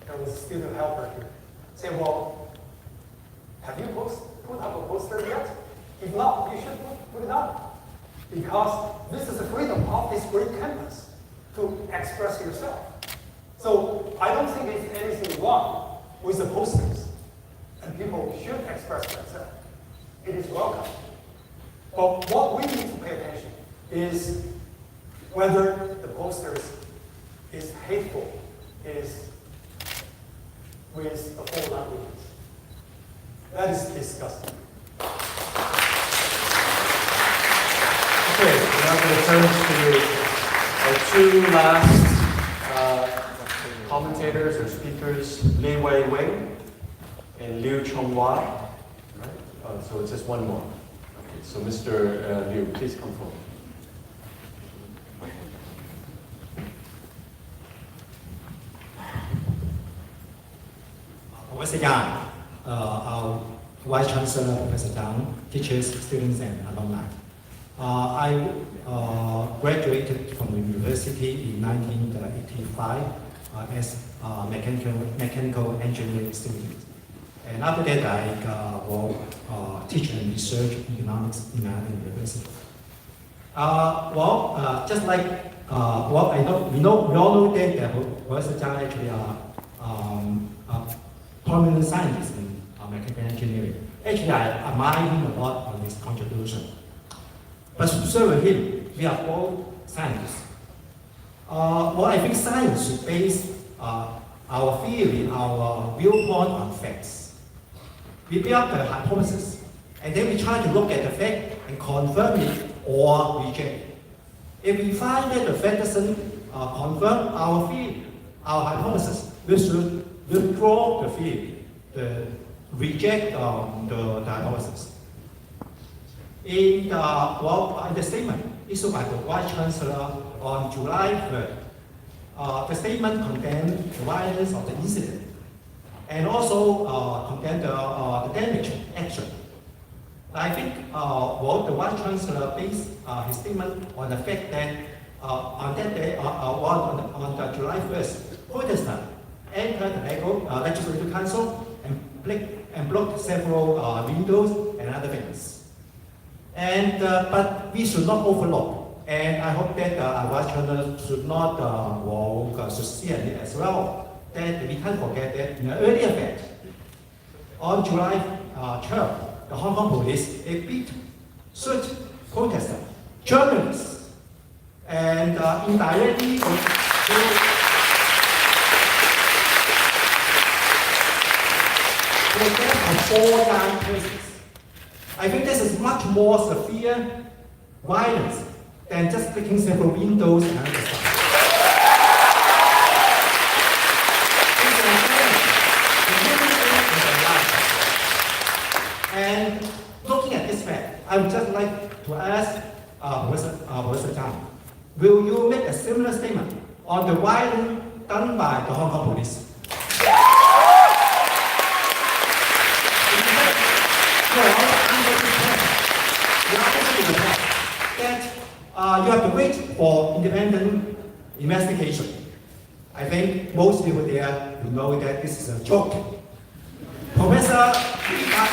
There was a student helper here. Say, well, have you put up a poster yet? If not, you should put it up. Because this is the freedom of this great campus to express yourself. So I don't think there's anything wrong with the posters. And people should express themselves. It is welcome. But what we need to pay attention is whether the posters is hateful, is with the full language. That is disgusting. Okay, we're now going to turn to our two last commentators or speakers, Li Wei Wing and Liu Chonghua. Right? So it's just one more. Okay, so Mr. Liu, please come forward. Professor Yang, our Vice Chancellor, Professor Zhang, teachers, students, and alumni. I graduated from the university in 1985 as a mechanical engineering student. And after that, I will teach and research economics in Nanyang University. Just like we all know that Professor Zhang actually a prominent scientist in mechanical engineering. Actually, I admire him a lot on his contribution. But to serve him, we are all scientists. I think science should base our theory, our viewpoint on facts. We build the hypothesis, and then we try to look at the fact and confirm it or reject it. If we find that the fact doesn't confirm our theory, our hypothesis, we should withdraw the theory, reject the hypothesis. In the statement issued by the Vice Chancellor on July 3rd, the statement contained the violence of the incident and also contained the damage action. I think the Vice Chancellor based his statement on the fact that on that day, on the July 1st, protesters entered the Legislative Council and blocked several windows and other things. But we should not overlook, and I hope that our Vice Chancellor should not should see it as well, that we can't forget that in an earlier fact, on July 12th, the Hong Kong police beat such protesters, journalists, and indirectly four down persons. I think this is much more severe violence than just breaking several windows and other stuff. And looking at this fact, I would just like to ask Professor Zhang, will you make a similar statement on the violence done by the Hong Kong police? That you have to wait for independent investigation. I think most people there will know that this is a joke. Professor, he can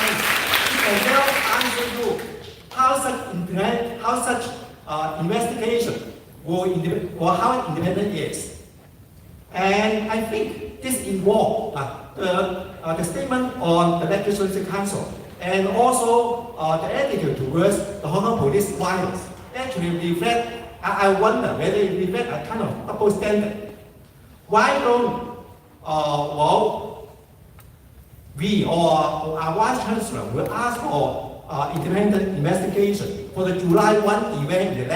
well answer you how such investigation or how independent is. And I think this involves the statement on the Legislative Council and also the attitude towards the Hong Kong police violence actually reflect, I wonder whether it reflects a kind of double standard. Why don't we or our Vice Chancellor will ask for independent investigation for the July 1 event in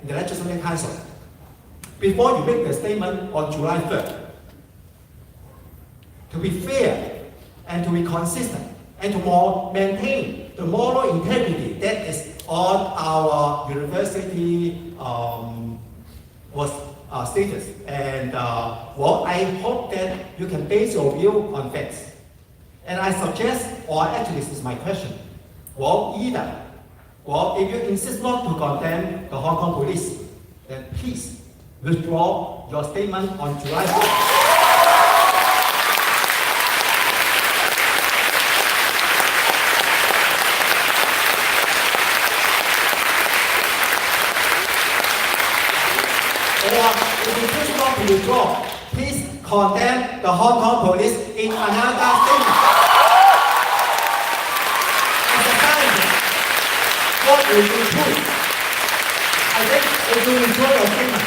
the Legislative Council before you make the statement on July 3rd? To be fair and to be consistent and to maintain the moral integrity that is on our university status. And I hope that you can base your view on facts. And I suggest, or actually this is my question, if you insist not to condemn the Hong Kong police, then please withdraw your statement on July 4th. Withdraw. Please condemn the Hong Kong police in another statement. As a scientist, what will you choose? I think if you withdraw your statement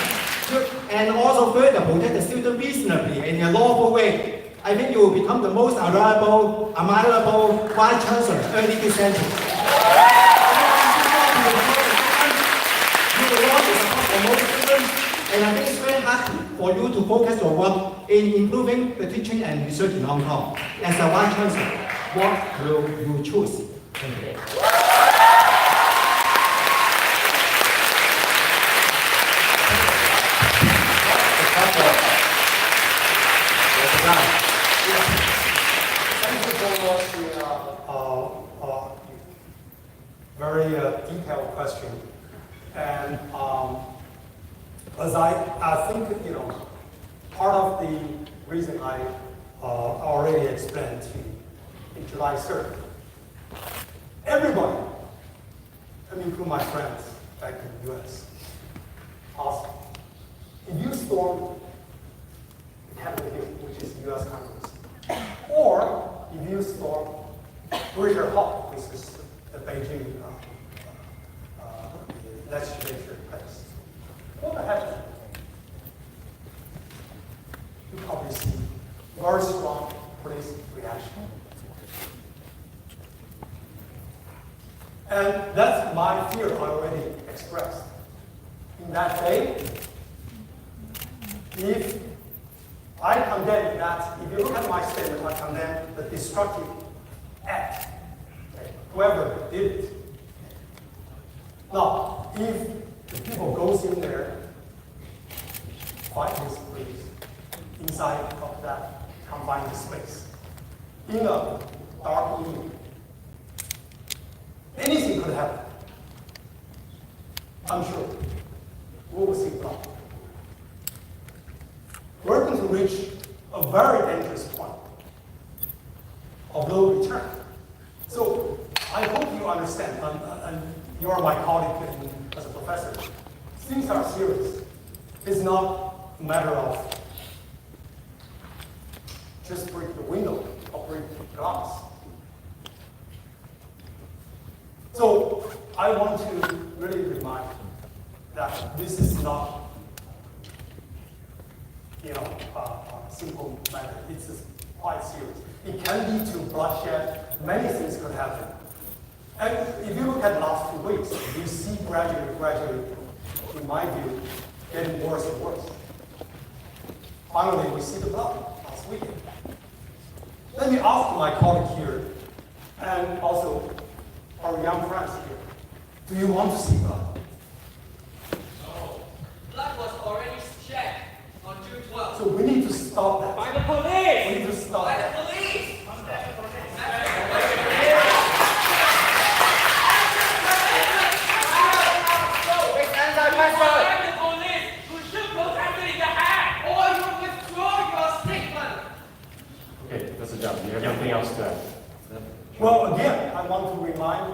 and also further protect the student reasonably in a lawful way, I think you will become the most admirable Vice Chancellor early this century. You will want to support for most students. And I think it's very hard for you to focus your work in improving the teaching and research in Hong Kong. As a Vice Chancellor, what will you choose? Thank you. very detailed question. And as I think, part of the reason I already explained to you in July 3rd, everybody, including my friends back in the US, asked, if you storm the Capitol Hill, which is US Congress, or if you storm Greater Hall, which is the Beijing legislature place, what would happen? You probably see very strong police reaction. And that's my fear already expressed. In that day, if I condemn that, if you look at my statement, I condemn the destructive act, whoever did it. Now, if the people goes in there, fight this police, inside of that confined space, in a dark evening, anything could happen. I'm sure we will see blood. We're going to reach a very dangerous point of no return. So I hope you understand, and you are my colleague as a professor. Things are serious. It's not a matter of just break the window or break the glass. So I want to really remind that this is not, a simple matter. It's quite serious. It can lead to bloodshed. Many things could happen. And if you look at the last 2 weeks, you see gradually, in my view, getting worse and worse. Finally, we see the blood last weekend. Let me ask my colleague here, and also our young friends here, do you want to see blood? No. Blood was already shed on June 12th. So we need to stop that. By the police! We need to stop By that. the police! Okay, Professor Zhang, do you have anything else to add? Well, again, I want to remind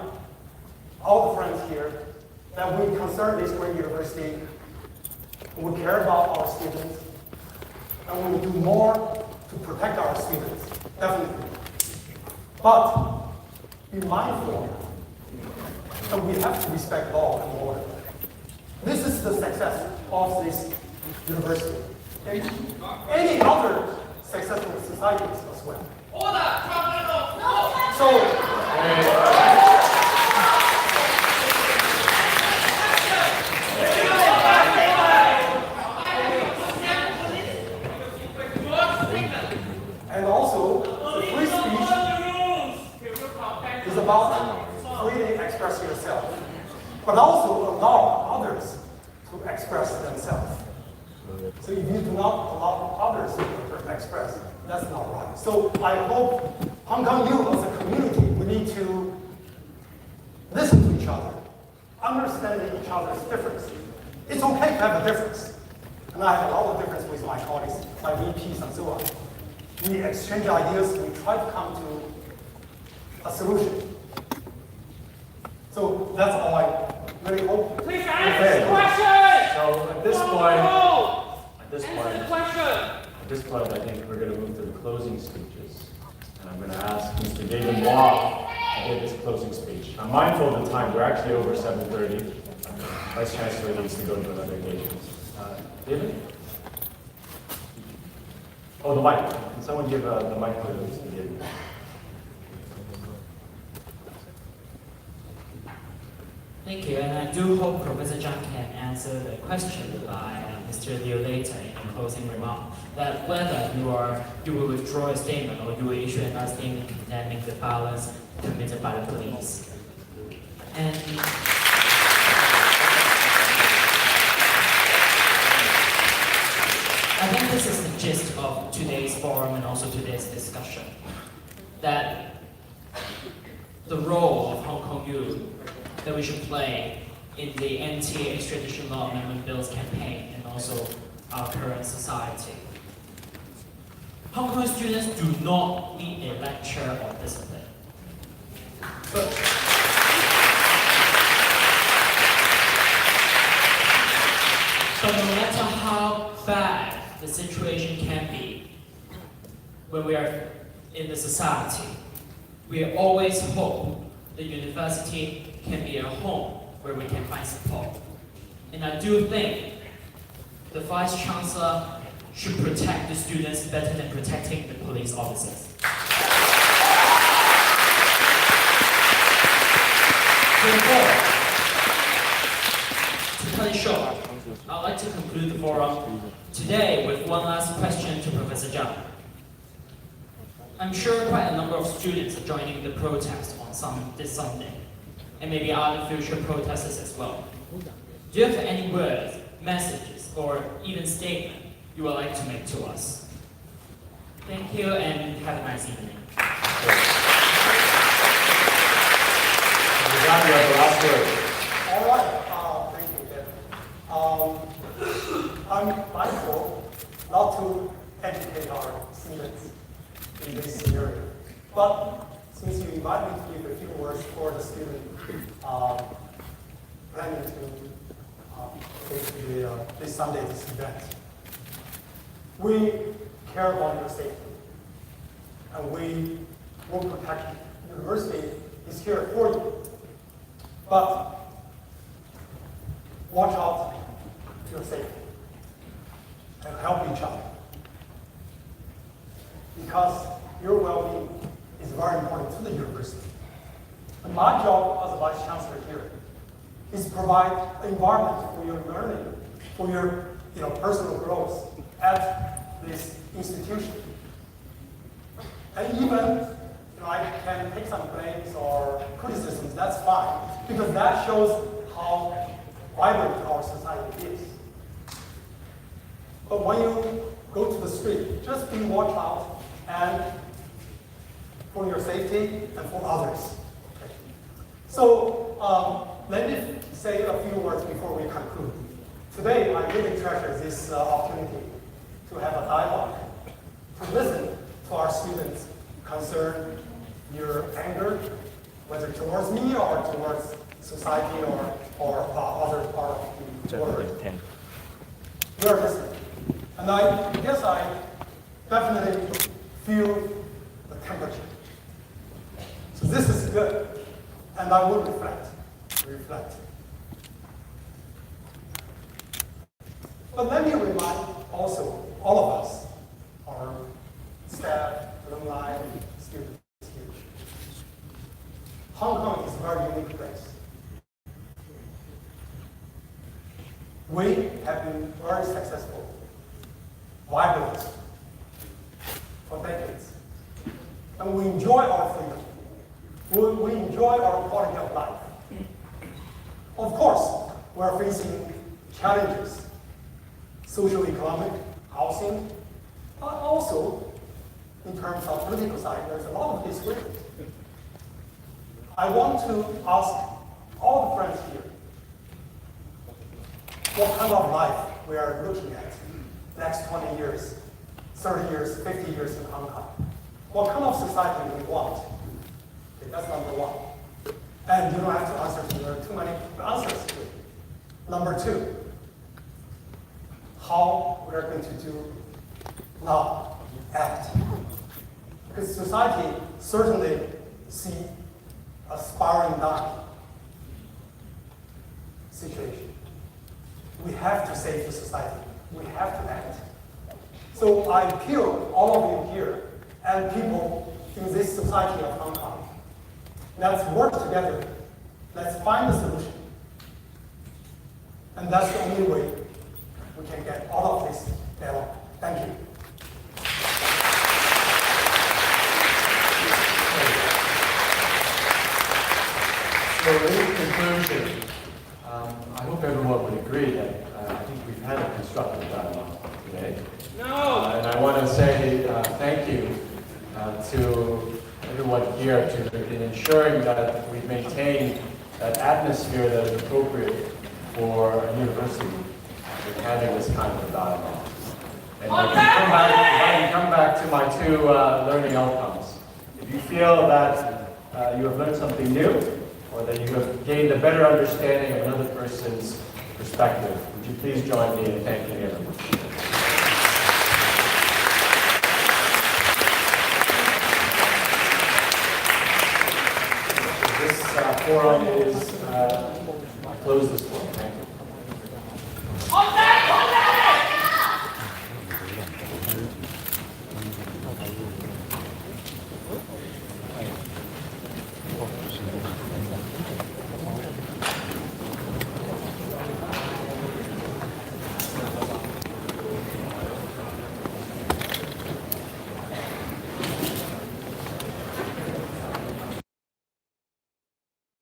all the friends here that we concern this great university, we care about our students, and we will do more to protect our students, definitely. But be mindful that we have to respect law and order. This is the success of this university. Any other successful societies as well. And also, the free speech is about freely expressing yourself, but also allow others to express themselves. So if you do not allow others to express, that's not right. So I hope Hong Kong U as a community, we need to listen to each other, understand each other's difference. It's okay to have a difference. And I have a lot of difference with my colleagues, my VPs and so on. We exchange ideas, we try to come to a solution. So that's all I really hope. Please answer the question! So at this point, I think we're going to move to the closing speeches. And I'm going to ask Mr. David Wong to give his closing speech. I'm mindful of the time. We're actually over 7:30. Vice Chancellor needs to go to another occasion. David? Oh, the mic. Can someone give the mic to Mr. David? Thank you, and I do hope Professor Zhang can answer the question by Mr. Liu later in closing remark, that whether you will withdraw a statement or you will issue another statement condemning the violence committed by the police. And I think this is the gist of today's forum and also today's discussion, that the role of Hong Kong U that we should play in the anti-extradition law amendment bill's campaign and also our current society. Hong Kong students do not need a lecture on discipline. But no matter how bad the situation can be when we are in the society, we always hope the university can be a home where we can find support. And I do think the Vice Chancellor should protect the students better than protecting the police officers. Therefore, to cut it short, I'd like to conclude the forum today with one last question to Professor Zhang. I'm sure quite a number of students are joining the protest on this Sunday, and maybe other future protesters as well. Do you have any words, messages, or even statement you would like to make to us? Thank you and have a nice evening. All right, thank you, Kevin. I'm mindful not to educate our students in this scenario, but since you invited me to give a few words for the student planning to basically this Sunday, this event, we care about your safety, and we will protect you. The university is here for you. But watch out for your safety and help each other. Because your well-being is very important to the university. And my job as a Vice Chancellor here is to provide an environment for your learning, for your personal growth at this institution. And even I can take some blames or criticisms, that's fine, because that shows how vibrant our society is. But when you go to the street, just be watch out and for your safety and for others. Okay. So let me say a few words before we conclude. Today, I really treasure this opportunity to have a dialogue, to listen to our students' concern, your anger, whether towards me or towards society or other part of the world. You are listening. And I guess I definitely feel the temperature. So this is good. And I will reflect. But let me remind also all of us, our staff, alumni, students here. Hong Kong is a very unique place. We have been very successful, vibrant for decades. And we enjoy our freedom. We enjoy our quality of life. Of course, we're facing challenges, socio-economic, housing, but also in terms of political side, there's a lot of disagreement. I want to ask all the friends here, what kind of life we are looking at next 20 years, 30 years, 50 years in Hong Kong? What kind of society do we want? Okay, that's number one. And you don't have to answer to there are too many answers to it. Number two, how we are going to do now, act. Because society certainly see a spiraling down situation. We have to save the society. We have to act. So I appeal all of you here and people in this society of Hong Kong. Let's work together. Let's find a solution. And that's the only way we can get all of this better. Thank you. So in conclusion, I hope everyone would agree that I think we've had a constructive dialogue today. No! And I want to say thank you to everyone here in ensuring that we maintain that atmosphere that is appropriate for a university with having this kind of dialogue. And if I come back to my two learning outcomes, if you feel that you have learned something new, or that you have gained a better understanding of another person's perspective, would you please join me in thanking everyone? This forum is closed this